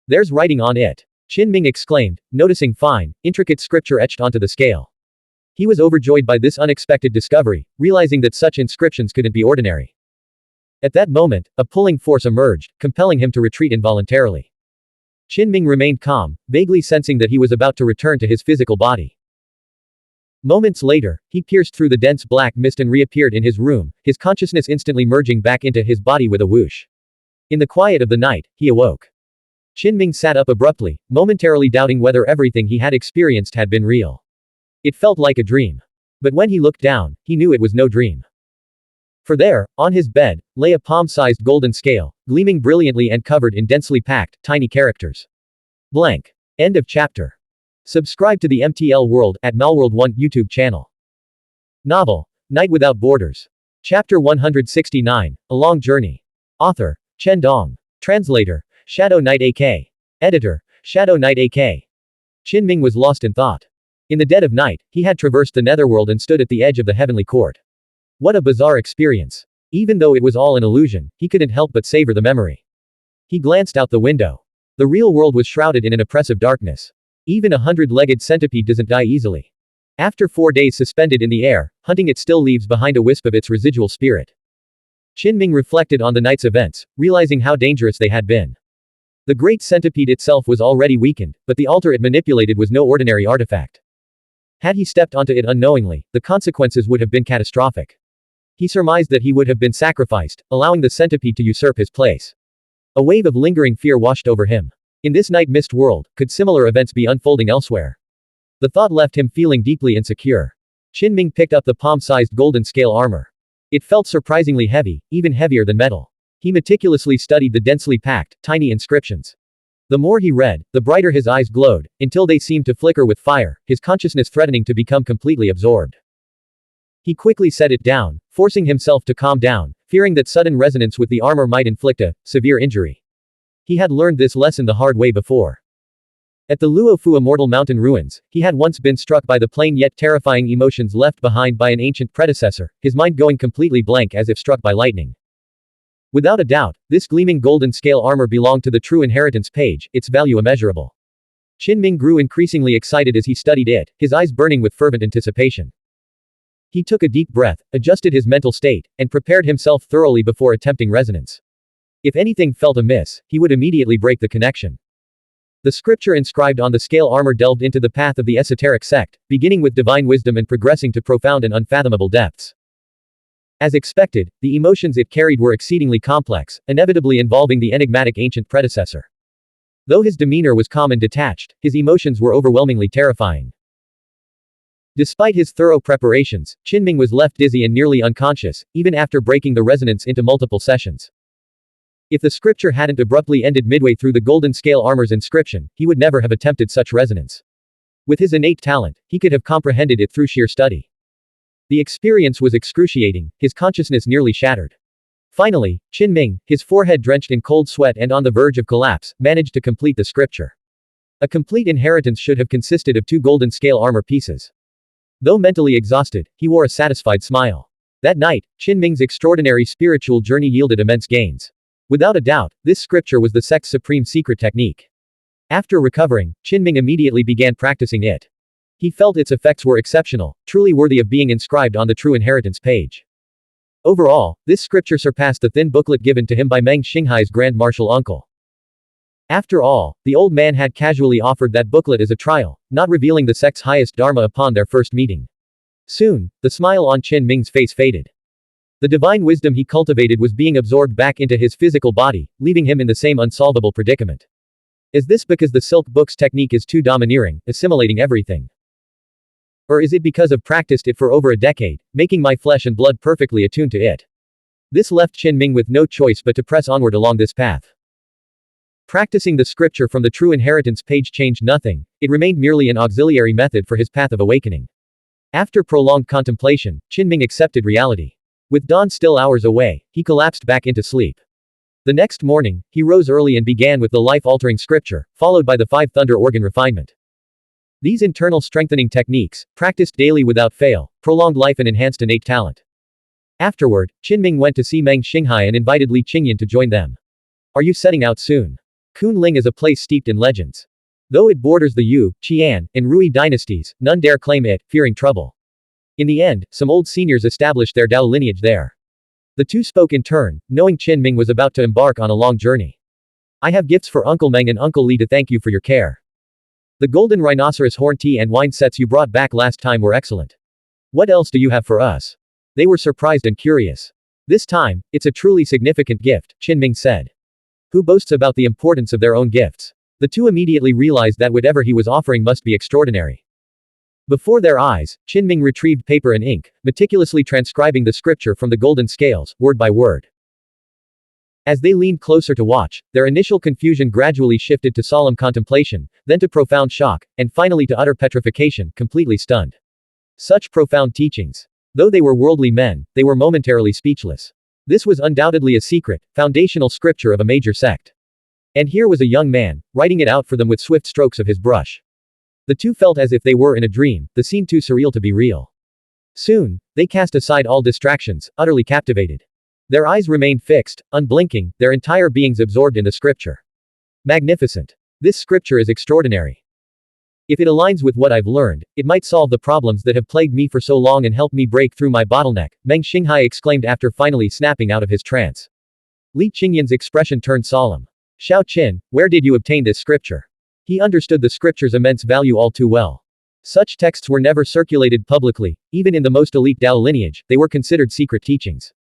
There's writing on it. Qinming exclaimed, noticing fine, intricate scripture etched onto the scale. He was overjoyed by this unexpected discovery, realizing that such inscriptions couldn't be ordinary. At that moment, a pulling force emerged, compelling him to retreat involuntarily. Qinming remained calm, vaguely sensing that he was about to return to his physical body. Moments later, he pierced through the dense black mist and reappeared in his room, his consciousness instantly merging back into his body with a whoosh. In the quiet of the night, he awoke. Qinming sat up abruptly, momentarily doubting whether everything he had experienced had been real. It felt like a dream. But when he looked down, he knew it was no dream. For there, on his bed, lay a palm-sized golden scale, gleaming brilliantly and covered in densely packed, tiny characters. Blank. End of chapter. Subscribe to the MTL World at Malworld 1 YouTube channel. Novel, Night Without Borders. Chapter 169, A Long Journey. Author, Chen Dong. Translator, Shadow Knight AK. Editor, Shadow Knight AK. Qinming was lost in thought. In the dead of night, he had traversed the Netherworld and stood at the edge of the heavenly court. What a bizarre experience. Even though it was all an illusion, he couldn't help but savor the memory. He glanced out the window. The real world was shrouded in an oppressive darkness. Even a 100-legged centipede doesn't die easily. After 4 days suspended in the air, hunting it still leaves behind a wisp of its residual spirit. Qinming reflected on the night's events, realizing how dangerous they had been. The great centipede itself was already weakened, but the altar it manipulated was no ordinary artifact. Had he stepped onto it unknowingly, the consequences would have been catastrophic. He surmised that he would have been sacrificed, allowing the centipede to usurp his place. A wave of lingering fear washed over him. In this night mist world, could similar events be unfolding elsewhere? The thought left him feeling deeply insecure. Qinming picked up the palm-sized golden scale armor. It felt surprisingly heavy, even heavier than metal. He meticulously studied the densely packed, tiny inscriptions. The more he read, the brighter his eyes glowed, until they seemed to flicker with fire, his consciousness threatening to become completely absorbed. He quickly set it down, forcing himself to calm down, fearing that sudden resonance with the armor might inflict a severe injury. He had learned this lesson the hard way before. At the Luofu Immortal Mountain ruins, he had once been struck by the plain yet terrifying emotions left behind by an ancient predecessor, his mind going completely blank as if struck by lightning. Without a doubt, this gleaming golden scale armor belonged to the true inheritance page, its value immeasurable. Qinming grew increasingly excited as he studied it, his eyes burning with fervent anticipation. He took a deep breath, adjusted his mental state, and prepared himself thoroughly before attempting resonance. If anything felt amiss, he would immediately break the connection. The scripture inscribed on the scale armor delved into the path of the esoteric sect, beginning with divine wisdom and progressing to profound and unfathomable depths. As expected, the emotions it carried were exceedingly complex, inevitably involving the enigmatic ancient predecessor. Though his demeanor was calm and detached, his emotions were overwhelmingly terrifying. Despite his thorough preparations, Qinming was left dizzy and nearly unconscious, even after breaking the resonance into multiple sessions. If the scripture hadn't abruptly ended midway through the golden scale armor's inscription, he would never have attempted such resonance. With his innate talent, he could have comprehended it through sheer study. The experience was excruciating, his consciousness nearly shattered. Finally, Qin Ming, his forehead drenched in cold sweat and on the verge of collapse, managed to complete the scripture. A complete inheritance should have consisted of 2 golden scale armor pieces. Though mentally exhausted, he wore a satisfied smile. That night, Qin Ming's extraordinary spiritual journey yielded immense gains. Without a doubt, this scripture was the sect's supreme secret technique. After recovering, Qin Ming immediately began practicing it. He felt its effects were exceptional, truly worthy of being inscribed on the true inheritance page. Overall, this scripture surpassed the thin booklet given to him by Meng Xinghai's Grand Marshal uncle. After all, the old man had casually offered that booklet as a trial, not revealing the sect's highest dharma upon their first meeting. Soon, the smile on Qin Ming's face faded. The divine wisdom he cultivated was being absorbed back into his physical body, leaving him in the same unsolvable predicament. Is this because the silk book's technique is too domineering, assimilating everything? Or is it because I've practiced it for over a decade, making my flesh and blood perfectly attuned to it? This left Qin Ming with no choice but to press onward along this path. Practicing the scripture from the true inheritance page changed nothing, it remained merely an auxiliary method for his path of awakening. After prolonged contemplation, Qin Ming accepted reality. With dawn still hours away, he collapsed back into sleep. The next morning, he rose early and began with the life-altering scripture, followed by the 5 thunder organ refinement. These internal strengthening techniques, practiced daily without fail, prolonged life and enhanced innate talent. Afterward, Qin Ming went to see Meng Xinghai and invited Li Qingyan to join them. Are you setting out soon? Kunling is a place steeped in legends. Though it borders the Yu, Tiān, and Rui dynasties, none dare claim it, fearing trouble. In the end, some old seniors established their Dao lineage there. The two spoke in turn, knowing Qin Ming was about to embark on a long journey. I have gifts for Uncle Meng and Uncle Li to thank you for your care. The golden rhinoceros horn tea and wine sets you brought back last time were excellent. What else do you have for us? They were surprised and curious. This time, it's a truly significant gift, Qin Ming said. Who boasts about the importance of their own gifts? The two immediately realized that whatever he was offering must be extraordinary. Before their eyes, Qin Ming retrieved paper and ink, meticulously transcribing the scripture from the golden scales, word by word. As they leaned closer to watch, their initial confusion gradually shifted to solemn contemplation, then to profound shock, and finally to utter petrification, completely stunned. Such profound teachings. Though they were worldly men, they were momentarily speechless. This was undoubtedly a secret, foundational scripture of a major sect. And here was a young man, writing it out for them with swift strokes of his brush. The two felt as if they were in a dream, the scene too surreal to be real. Soon, they cast aside all distractions, utterly captivated. Their eyes remained fixed, unblinking, their entire beings absorbed in the scripture. Magnificent. This scripture is extraordinary. If it aligns with what I've learned, it might solve the problems that have plagued me for so long and help me break through my bottleneck, Meng Xinghai exclaimed after finally snapping out of his trance. Li Qingyan's expression turned solemn. Xiao Qin, where did you obtain this scripture? He understood the scripture's immense value all too well. Such texts were never circulated publicly, even in the most elite Dao lineage, they were considered secret teachings.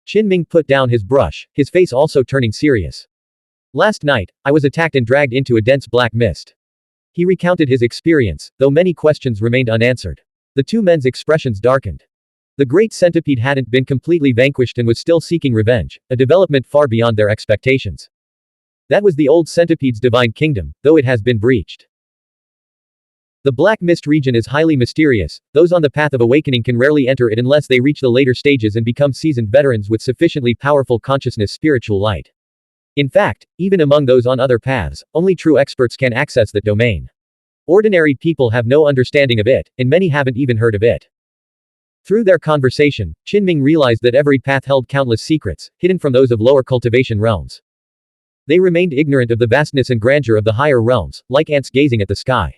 Qin Ming put down his brush, his face also turning serious. Last night, I was attacked and dragged into a dense black mist. He recounted his experience, though many questions remained unanswered. The two men's expressions darkened. The great centipede hadn't been completely vanquished and was still seeking revenge, a development far beyond their expectations. That was the old centipede's divine kingdom, though it has been breached. The Black Mist region is highly mysterious, those on the path of awakening can rarely enter it unless they reach the later stages and become seasoned veterans with sufficiently powerful consciousness spiritual light. In fact, even among those on other paths, only true experts can access that domain. Ordinary people have no understanding of it, and many haven't even heard of it. Through their conversation, Qin Ming realized that every path held countless secrets, hidden from those of lower cultivation realms. They remained ignorant of the vastness and grandeur of the higher realms, like ants gazing at the sky.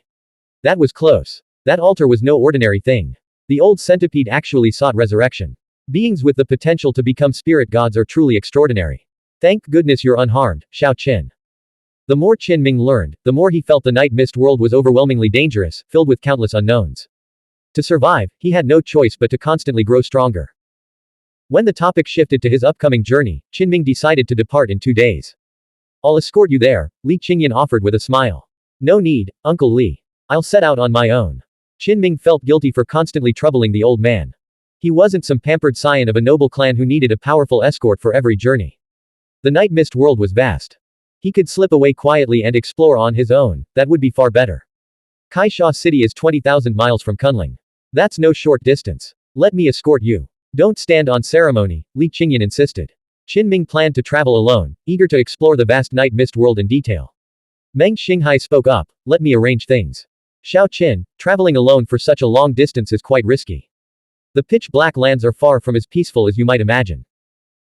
That was close. That altar was no ordinary thing. The old centipede actually sought resurrection. Beings with the potential to become spirit gods are truly extraordinary. Thank goodness you're unharmed, Xiao Qin. The more Qin Ming learned, the more he felt the night mist world was overwhelmingly dangerous, filled with countless unknowns. To survive, he had no choice but to constantly grow stronger. When the topic shifted to his upcoming journey, Qin Ming decided to depart in 2 days. I'll escort you there, Li Qingyan offered with a smile. No need, Uncle Li. I'll set out on my own. Qin Ming felt guilty for constantly troubling the old man. He wasn't some pampered scion of a noble clan who needed a powerful escort for every journey. The night mist world was vast. He could slip away quietly and explore on his own, that would be far better. Kaisha City is 20,000 miles from Kunling. That's no short distance. Let me escort you. Don't stand on ceremony, Li Qingyan insisted. Qinming planned to travel alone, eager to explore the vast night mist world in detail. Meng Xinghai spoke up, let me arrange things. Xiao Qin, traveling alone for such a long distance is quite risky. The pitch-black lands are far from as peaceful as you might imagine.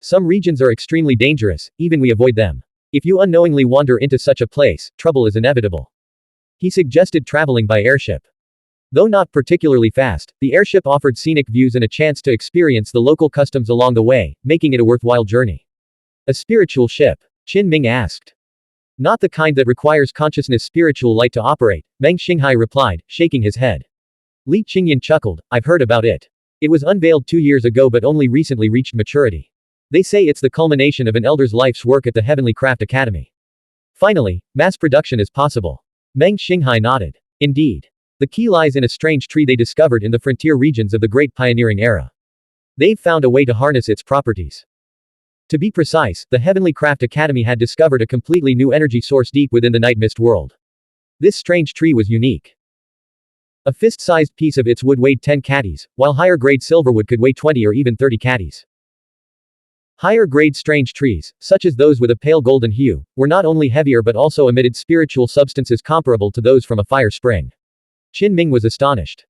Some regions are extremely dangerous, even we avoid them. If you unknowingly wander into such a place, trouble is inevitable. He suggested traveling by airship. Though not particularly fast, the airship offered scenic views and a chance to experience the local customs along the way, making it a worthwhile journey. A spiritual ship? Qin Ming asked. Not the kind that requires consciousness spiritual light to operate, Meng Xinghai replied, shaking his head. Li Qingyan chuckled, I've heard about it. It was unveiled 2 years ago but only recently reached maturity. They say it's the culmination of an elder's life's work at the Heavenly Craft Academy. Finally, mass production is possible. Meng Xinghai nodded. Indeed. The key lies in a strange tree they discovered in the frontier regions of the Great Pioneering Era. They've found a way to harness its properties. To be precise, the Heavenly Craft Academy had discovered a completely new energy source deep within the night mist world. This strange tree was unique. A fist-sized piece of its wood weighed 10 catties, while higher-grade silverwood could weigh 20 or even 30 catties. Higher-grade strange trees, such as those with a pale golden hue, were not only heavier but also emitted spiritual substances comparable to those from a fire spring. Qin Ming was astonished.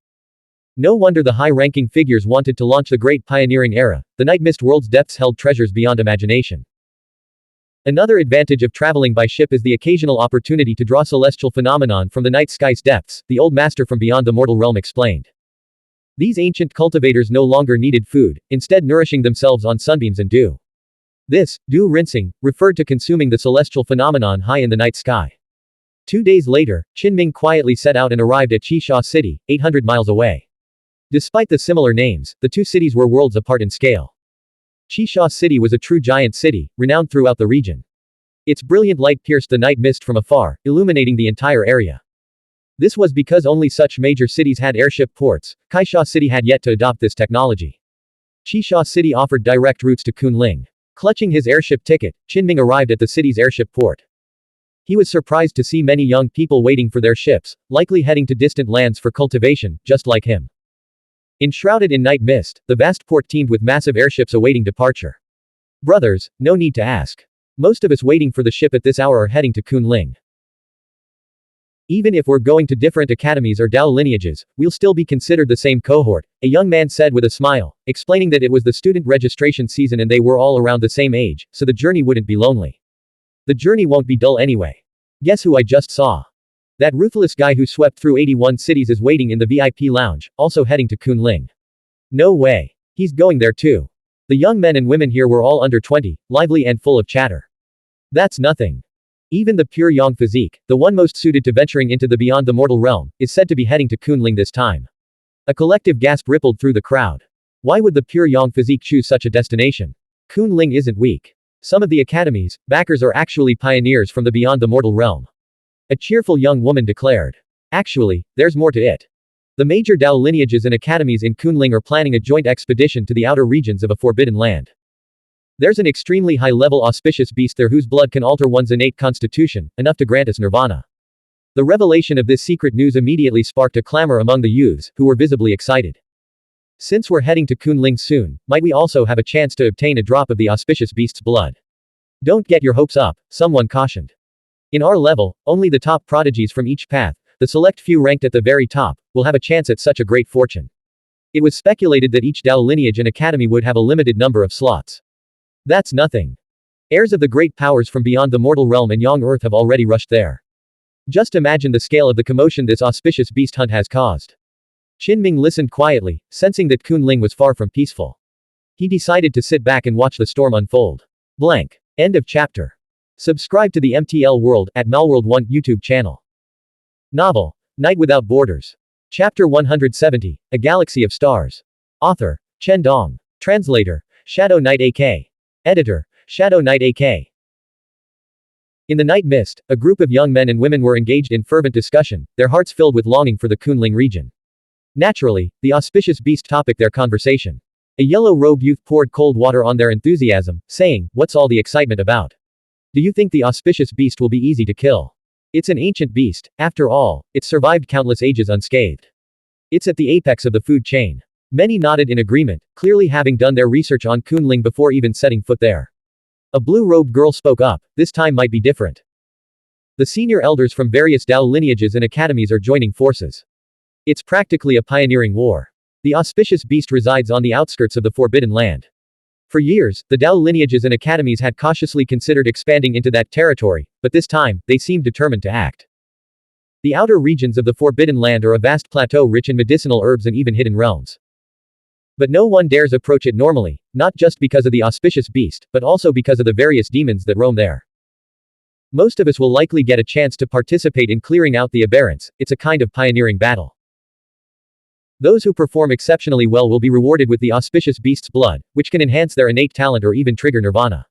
No wonder the high-ranking figures wanted to launch the Great Pioneering Era. The night mist world's depths held treasures beyond imagination. Another advantage of traveling by ship is the occasional opportunity to draw celestial phenomenon from the night sky's depths, the old master from beyond the mortal realm explained. These ancient cultivators no longer needed food, instead nourishing themselves on sunbeams and dew. This, dew rinsing, referred to consuming the celestial phenomenon high in the night sky. 2 days later, Qinming quietly set out and arrived at Qisha City, 800 miles away. Despite the similar names, the two cities were worlds apart in scale. Qisha City was a true giant city, renowned throughout the region. Its brilliant light pierced the night mist from afar, illuminating the entire area. This was because only such major cities had airship ports. Kaisha City had yet to adopt this technology. Qisha City offered direct routes to Kunling. Clutching his airship ticket, Qinming arrived at the city's airship port. He was surprised to see many young people waiting for their ships, likely heading to distant lands for cultivation, just like him. Enshrouded in night mist, the vast port teemed with massive airships awaiting departure. Brothers, no need to ask. Most of us waiting for the ship at this hour are heading to Kunling. Even if we're going to different academies or Dao lineages, we'll still be considered the same cohort, a young man said with a smile, explaining that it was the student registration season and they were all around the same age, so the journey wouldn't be lonely. The journey won't be dull anyway. Guess who I just saw? That ruthless guy who swept through 81 cities is waiting in the VIP lounge, also heading to Kunling. No way. He's going there too. The young men and women here were all under 20, lively and full of chatter. That's nothing. Even the pure yang physique, the one most suited to venturing into the beyond the mortal realm, is said to be heading to Kunling this time. A collective gasp rippled through the crowd. Why would the pure yang physique choose such a destination? Kunling isn't weak. Some of the academies, backers are actually pioneers from the beyond the mortal realm. A cheerful young woman declared. Actually, there's more to it. The major Dao lineages and academies in Kunling are planning a joint expedition to the outer regions of a forbidden land. There's an extremely high-level auspicious beast there whose blood can alter one's innate constitution, enough to grant us nirvana. The revelation of this secret news immediately sparked a clamor among the youths, who were visibly excited. Since we're heading to Kunling soon, might we also have a chance to obtain a drop of the auspicious beast's blood? Don't get your hopes up, someone cautioned. In our level, only the top prodigies from each path, the select few ranked at the very top, will have a chance at such a great fortune. It was speculated that each Dao lineage and academy would have a limited number of slots. That's nothing. Heirs of the great powers from beyond the mortal realm and young earth have already rushed there. Just imagine the scale of the commotion this auspicious beast hunt has caused. Qinming listened quietly, sensing that Kunling was far from peaceful. He decided to sit back and watch the storm unfold. Blank. End of chapter. Subscribe to the MTL World at Malworld 1 YouTube channel. Novel, Night Without Borders. Chapter 170, A Galaxy of Stars. Author, Chen Dong. Translator, Shadow Knight AK. Editor, Shadow Knight AK. In the night mist, a group of young men and women were engaged in fervent discussion, their hearts filled with longing for the Kunling region. Naturally, the auspicious beast topic their conversation. A yellow-robed youth poured cold water on their enthusiasm, saying, "What's all the excitement about? Do you think the auspicious beast will be easy to kill? It's an ancient beast, after all, it's survived countless ages unscathed. It's at the apex of the food chain. Many nodded in agreement, clearly having done their research on Kunling before even setting foot there. A blue-robed girl spoke up, this time might be different. The senior elders from various Dao lineages and academies are joining forces. It's practically a pioneering war. The auspicious beast resides on the outskirts of the Forbidden Land. For years, the Dao lineages and academies had cautiously considered expanding into that territory, but this time, they seemed determined to act. The outer regions of the Forbidden Land are a vast plateau rich in medicinal herbs and even hidden realms. But no one dares approach it normally, not just because of the auspicious beast, but also because of the various demons that roam there. Most of us will likely get a chance to participate in clearing out the aberrants, it's a kind of pioneering battle. Those who perform exceptionally well will be rewarded with the auspicious beast's blood, which can enhance their innate talent or even trigger nirvana.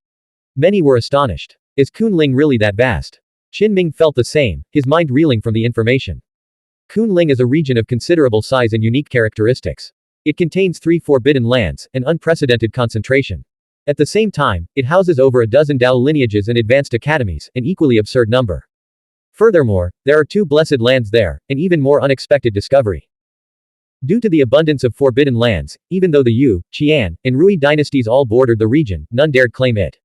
Many were astonished. Is Kunling really that vast? Qinming felt the same, his mind reeling from the information. Kunling is a region of considerable size and unique characteristics. It contains 3 forbidden lands, an unprecedented concentration. At the same time, it houses over a dozen Dao lineages and advanced academies, an equally absurd number. Furthermore, there are 2 blessed lands there, an even more unexpected discovery. Due to the abundance of forbidden lands, even though the Yu, Tiān, and Rui dynasties all bordered the region, none dared claim it.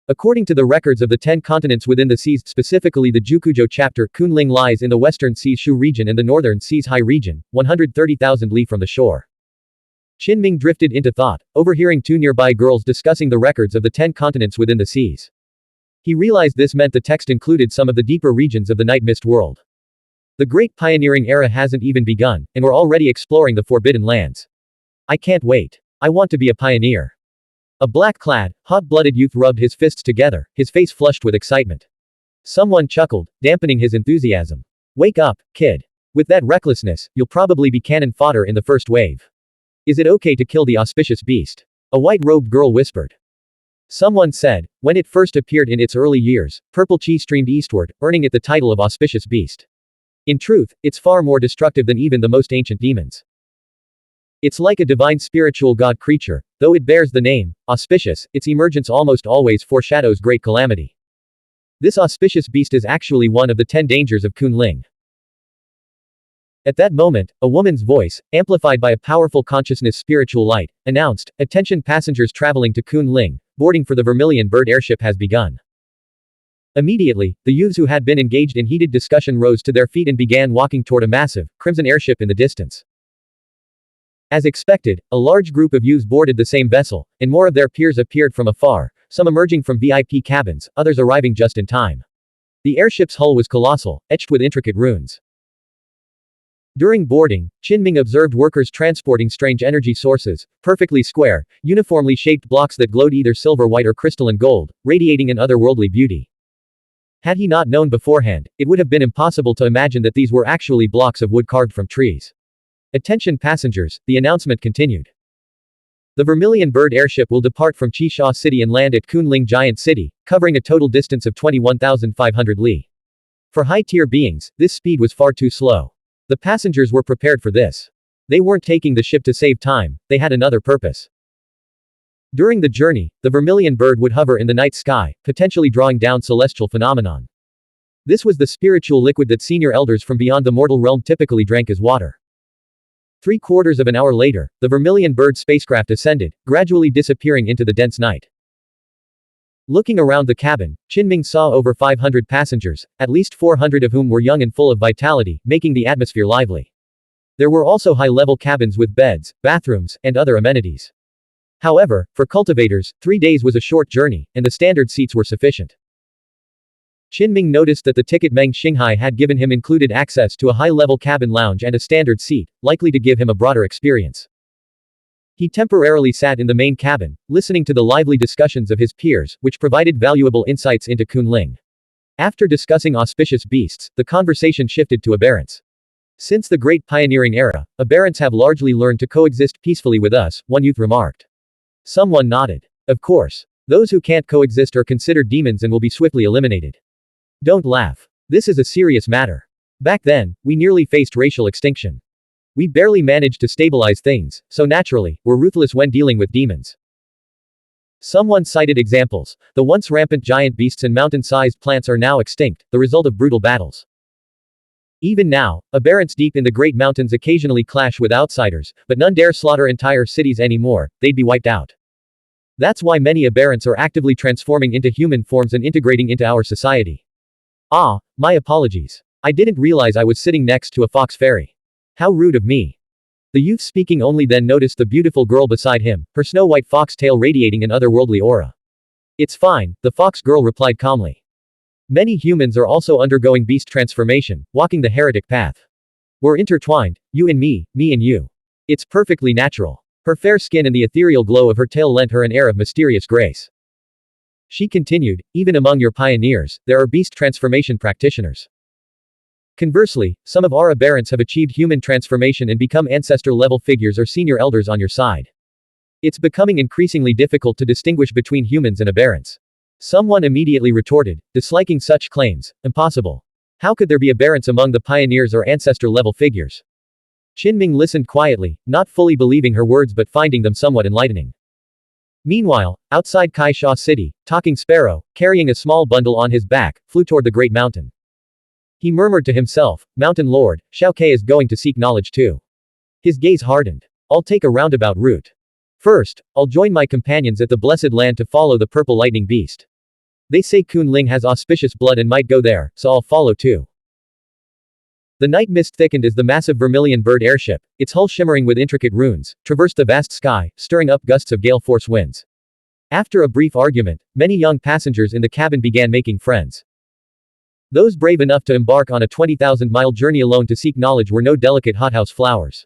According to the records of the 10 continents within the seas, specifically the Jukujo chapter, Kunling lies in the western Seas Shu region and the northern Seas Hai region, 130,000 li from the shore. Qinming drifted into thought, overhearing 2 nearby girls discussing the records of the 10 continents within the seas. He realized this meant the text included some of the deeper regions of the night mist world. The great pioneering era hasn't even begun, and we're already exploring the forbidden lands. I can't wait. I want to be a pioneer. A black-clad, hot-blooded youth rubbed his fists together, his face flushed with excitement. Someone chuckled, dampening his enthusiasm. Wake up, kid. With that recklessness, you'll probably be cannon fodder in the first wave. Is it okay to kill the auspicious beast? A white-robed girl whispered. Someone said, when it first appeared in its early years, purple chi streamed eastward, earning it the title of auspicious beast. In truth, it's far more destructive than even the most ancient demons. It's like a divine spiritual god creature, though it bears the name, auspicious, its emergence almost always foreshadows great calamity. This auspicious beast is actually one of the 10 dangers of Kunling. At that moment, a woman's voice, amplified by a powerful consciousness spiritual light, announced, attention passengers traveling to Kunling, boarding for the Vermilion Bird airship has begun. Immediately, the youths who had been engaged in heated discussion rose to their feet and began walking toward a massive, crimson airship in the distance. As expected, a large group of youths boarded the same vessel, and more of their peers appeared from afar, some emerging from VIP cabins, others arriving just in time. The airship's hull was colossal, etched with intricate runes. During boarding, Qinming observed workers transporting strange energy sources, perfectly square, uniformly shaped blocks that glowed either silver white or crystalline gold, radiating an otherworldly beauty. Had he not known beforehand, it would have been impossible to imagine that these were actually blocks of wood carved from trees. Attention passengers, the announcement continued. The Vermilion Bird airship will depart from Qisha City and land at Kunling Giant City, covering a total distance of 21,500 li. For high-tier beings, this speed was far too slow. The passengers were prepared for this. They weren't taking the ship to save time, they had another purpose. During the journey, the Vermilion Bird would hover in the night sky, potentially drawing down celestial phenomenon. This was the spiritual liquid that senior elders from beyond the mortal realm typically drank as water. 3/4 of an hour later, the Vermilion Bird spacecraft ascended, gradually disappearing into the dense night. Looking around the cabin, Qinming saw over 500 passengers, at least 400 of whom were young and full of vitality, making the atmosphere lively. There were also high-level cabins with beds, bathrooms, and other amenities. However, for cultivators, 3 days was a short journey, and the standard seats were sufficient. Qinming noticed that the ticket Meng Xinghai had given him included access to a high-level cabin lounge and a standard seat, likely to give him a broader experience. He temporarily sat in the main cabin, listening to the lively discussions of his peers, which provided valuable insights into Kunling. After discussing auspicious beasts, the conversation shifted to aberrants. Since the Great Pioneering Era, aberrants have largely learned to coexist peacefully with us, one youth remarked. Someone nodded. Of course. Those who can't coexist are considered demons and will be swiftly eliminated. Don't laugh. This is a serious matter. Back then, we nearly faced racial extinction. We barely managed to stabilize things, so naturally, we're ruthless when dealing with demons. Someone cited examples. The once rampant giant beasts and mountain-sized plants are now extinct, the result of brutal battles. Even now, aberrants deep in the Great Mountains occasionally clash with outsiders, but none dare slaughter entire cities anymore, they'd be wiped out. That's why many aberrants are actively transforming into human forms and integrating into our society. Ah, my apologies. I didn't realize I was sitting next to a fox fairy. How rude of me. The youth speaking only then noticed the beautiful girl beside him, her snow-white fox tail radiating an otherworldly aura. It's fine, the fox girl replied calmly. Many humans are also undergoing beast transformation, walking the heretic path. We're intertwined, you and me and you. It's perfectly natural. Her fair skin and the ethereal glow of her tail lent her an air of mysterious grace. She continued, even among your pioneers, there are beast transformation practitioners. Conversely, some of our aberrants have achieved human transformation and become ancestor-level figures or senior elders on your side. It's becoming increasingly difficult to distinguish between humans and aberrants. Someone immediately retorted, disliking such claims, impossible. How could there be aberrants among the pioneers or ancestor-level figures? Qinming listened quietly, not fully believing her words but finding them somewhat enlightening. Meanwhile, outside Kaisha City, Talking Sparrow, carrying a small bundle on his back, flew toward the great mountain. He murmured to himself, Mountain Lord, Xiao Ke is going to seek knowledge too. His gaze hardened. I'll take a roundabout route. First, I'll join my companions at the Blessed Land to follow the purple lightning beast. They say Kun Ling has auspicious blood and might go there, so I'll follow too. The night mist thickened as the massive vermilion bird airship, its hull shimmering with intricate runes, traversed the vast sky, stirring up gusts of gale-force winds. After a brief argument, many young passengers in the cabin began making friends. Those brave enough to embark on a 20,000-mile journey alone to seek knowledge were no delicate hothouse flowers.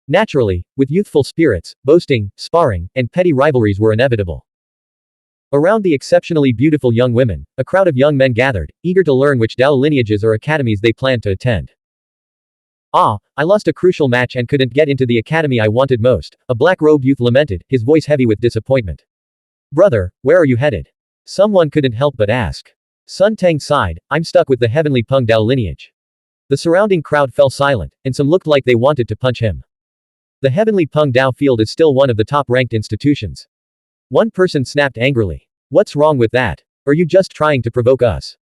Naturally, with youthful spirits, boasting, sparring, and petty rivalries were inevitable. Around the exceptionally beautiful young women, a crowd of young men gathered, eager to learn which Dao lineages or academies they planned to attend. Ah, I lost a crucial match and couldn't get into the academy I wanted most, a black-robed youth lamented, his voice heavy with disappointment. Brother, where are you headed? Someone couldn't help but ask. Sun Tang sighed, I'm stuck with the heavenly Peng Dao lineage. The surrounding crowd fell silent, and some looked like they wanted to punch him. The heavenly Peng Dao field is still one of the top-ranked institutions. One person snapped angrily. What's wrong with that? Are you just trying to provoke us?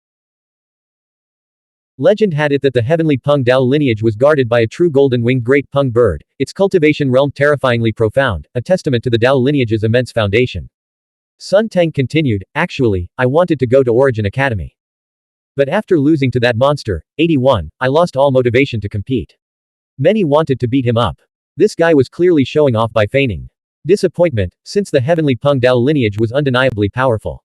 Legend had it that the heavenly Peng Dao lineage was guarded by a true golden-winged great Peng bird, its cultivation realm terrifyingly profound, a testament to the Dao lineage's immense foundation. Sun Tang continued, actually, I wanted to go to Origin Academy. But after losing to that monster, 81, I lost all motivation to compete. Many wanted to beat him up. This guy was clearly showing off by feigning disappointment, since the heavenly Peng Dao lineage was undeniably powerful.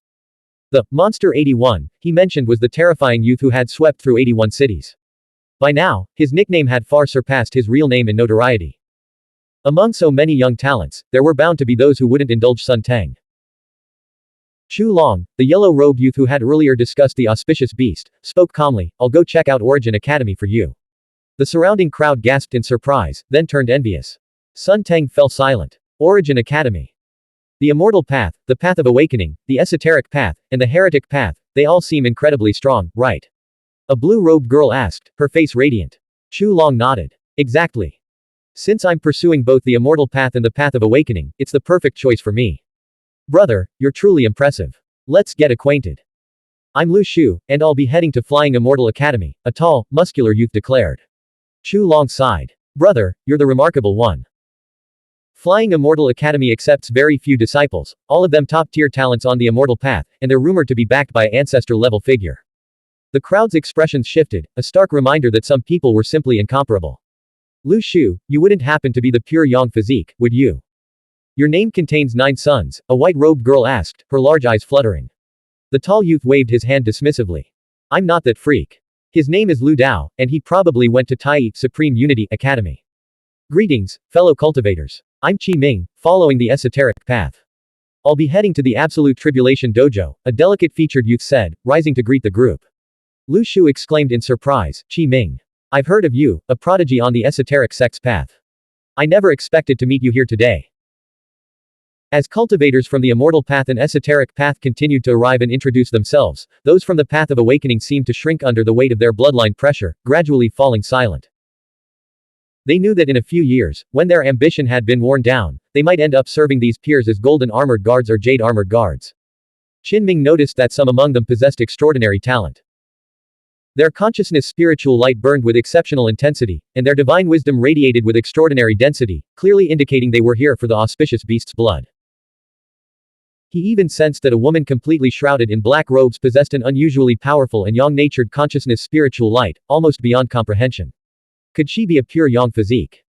The monster 81 he mentioned was the terrifying youth who had swept through 81 cities. By now, his nickname had far surpassed his real name in notoriety. Among so many young talents, there were bound to be those who wouldn't indulge Sun Tang. Chu Long, the yellow-robed youth who had earlier discussed the auspicious beast, spoke calmly, I'll go check out Origin Academy for you. The surrounding crowd gasped in surprise, then turned envious. Sun Tang fell silent. Origin Academy. The Immortal Path, the Path of Awakening, the Esoteric Path, and the Heretic Path, they all seem incredibly strong, right? A blue-robed girl asked, her face radiant. Chu Long nodded. Exactly. Since I'm pursuing both the Immortal Path and the Path of Awakening, it's the perfect choice for me. Brother, you're truly impressive. Let's get acquainted. I'm Lu Shu, and I'll be heading to Flying Immortal Academy, a tall, muscular youth declared. Chu Long sighed. Brother, you're the remarkable one. Flying Immortal Academy accepts very few disciples, all of them top-tier talents on the Immortal Path, and they're rumored to be backed by an ancestor-level figure. The crowd's expressions shifted, a stark reminder that some people were simply incomparable. Lu Shu, you wouldn't happen to be the pure yang physique, would you? Your name contains 9 sons, a white-robed girl asked, her large eyes fluttering. The tall youth waved his hand dismissively. I'm not that freak. His name is Lu Dao, and he probably went to Tai Supreme Unity Academy. Greetings, fellow cultivators. I'm Qi Ming, following the esoteric path. I'll be heading to the Absolute Tribulation Dojo, a delicate-featured youth said, rising to greet the group. Lu Shu exclaimed in surprise, Qi Ming. I've heard of you, a prodigy on the esoteric sect's path. I never expected to meet you here today. As cultivators from the Immortal Path and Esoteric Path continued to arrive and introduce themselves, those from the Path of Awakening seemed to shrink under the weight of their bloodline pressure, gradually falling silent. They knew that in a few years, when their ambition had been worn down, they might end up serving these peers as golden armored guards or jade armored guards. Qinming noticed that some among them possessed extraordinary talent. Their consciousness spiritual light burned with exceptional intensity, and their divine wisdom radiated with extraordinary density, clearly indicating they were here for the auspicious beast's blood. He even sensed that a woman completely shrouded in black robes possessed an unusually powerful and yang-natured consciousness spiritual light, almost beyond comprehension. Could she be a pure yang physique?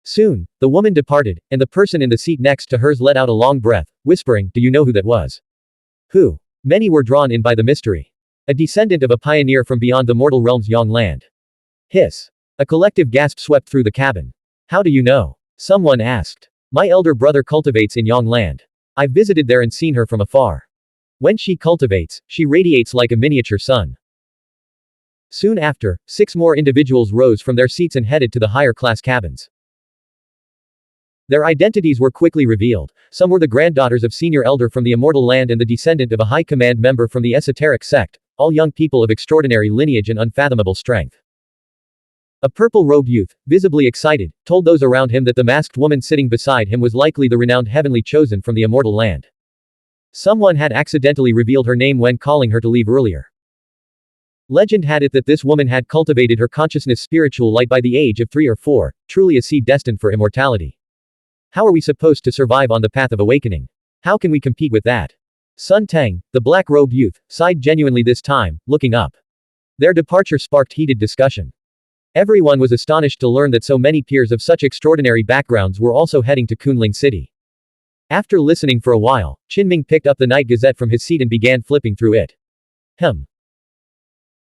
Soon, the woman departed, and the person in the seat next to hers let out a long breath, whispering, "Do you know who that was?" Who? Many were drawn in by the mystery. A descendant of a pioneer from beyond the mortal realm's Yang land. Hiss. A collective gasp swept through the cabin. How do you know? Someone asked. My elder brother cultivates in Yang land. I've visited there and seen her from afar. When she cultivates, she radiates like a miniature sun. Soon after, 6 more individuals rose from their seats and headed to the higher class cabins. Their identities were quickly revealed. Some were the granddaughters of senior elder from the immortal land and the descendant of a high command member from the esoteric sect, all young people of extraordinary lineage and unfathomable strength. A purple-robed youth, visibly excited, told those around him that the masked woman sitting beside him was likely the renowned heavenly chosen from the immortal land. Someone had accidentally revealed her name when calling her to leave earlier. Legend had it that this woman had cultivated her consciousness spiritual light by the age of 3 or 4, truly a seed destined for immortality. How are we supposed to survive on the path of awakening? How can we compete with that? Sun Teng, the black-robed youth, sighed genuinely this time, looking up. Their departure sparked heated discussion. Everyone was astonished to learn that so many peers of such extraordinary backgrounds were also heading to Kunling City. After listening for a while, Qinming picked up the Night Gazette from his seat and began flipping through it.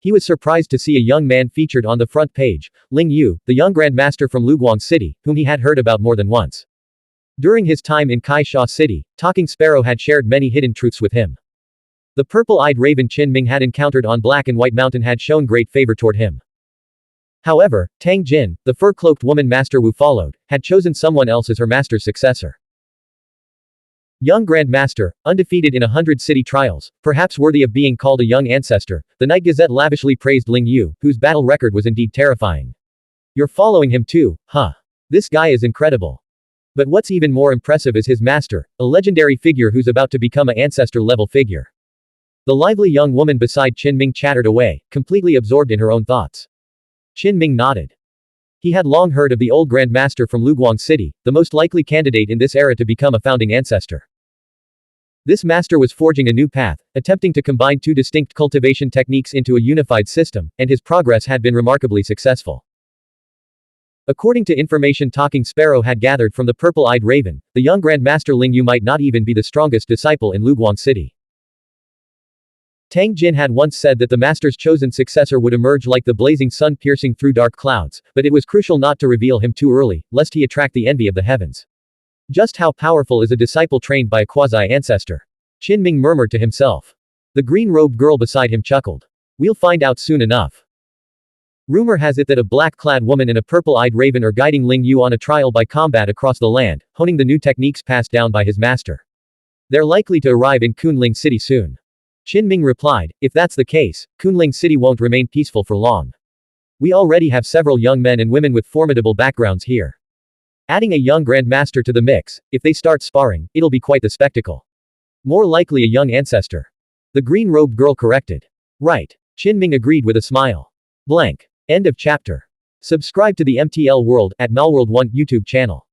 He was surprised to see a young man featured on the front page, Ling Yu, the young grandmaster from Luguang City, whom he had heard about more than once. During his time in Kaisha City, Talking Sparrow had shared many hidden truths with him. The purple-eyed raven Qinming had encountered on Black and White Mountain had shown great favor toward him. However, Tang Jin, the fur-cloaked woman Master Wu followed, had chosen someone else as her master's successor. Young Grandmaster, undefeated in 100 city trials, perhaps worthy of being called a young ancestor, the Night Gazette lavishly praised Ling Yu, whose battle record was indeed terrifying. You're following him too, huh? This guy is incredible. But what's even more impressive is his master, a legendary figure who's about to become an ancestor-level figure. The lively young woman beside Qinming chattered away, completely absorbed in her own thoughts. Qinming nodded. He had long heard of the old Grandmaster from Luguang City, the most likely candidate in this era to become a founding ancestor. This master was forging a new path, attempting to combine 2 distinct cultivation techniques into a unified system, and his progress had been remarkably successful. According to information Talking Sparrow had gathered from the purple-eyed raven, the young Grandmaster Ling Yu might not even be the strongest disciple in Luguang City. Tang Jin had once said that the master's chosen successor would emerge like the blazing sun piercing through dark clouds, but it was crucial not to reveal him too early, lest he attract the envy of the heavens. Just how powerful is a disciple trained by a quasi-ancestor? Qinming murmured to himself. The green-robed girl beside him chuckled. We'll find out soon enough. Rumor has it that a black-clad woman and a purple-eyed raven are guiding Ling Yu on a trial by combat across the land, honing the new techniques passed down by his master. They're likely to arrive in Kunling City soon. Qinming replied, if that's the case, Kunling City won't remain peaceful for long. We already have several young men and women with formidable backgrounds here. Adding a young grandmaster to the mix, if they start sparring, it'll be quite the spectacle. More likely a young ancestor. The green-robed girl corrected. Right. Qinming agreed with a smile. Blank. End of chapter. Subscribe to the MTL World at Malworld 1 YouTube channel.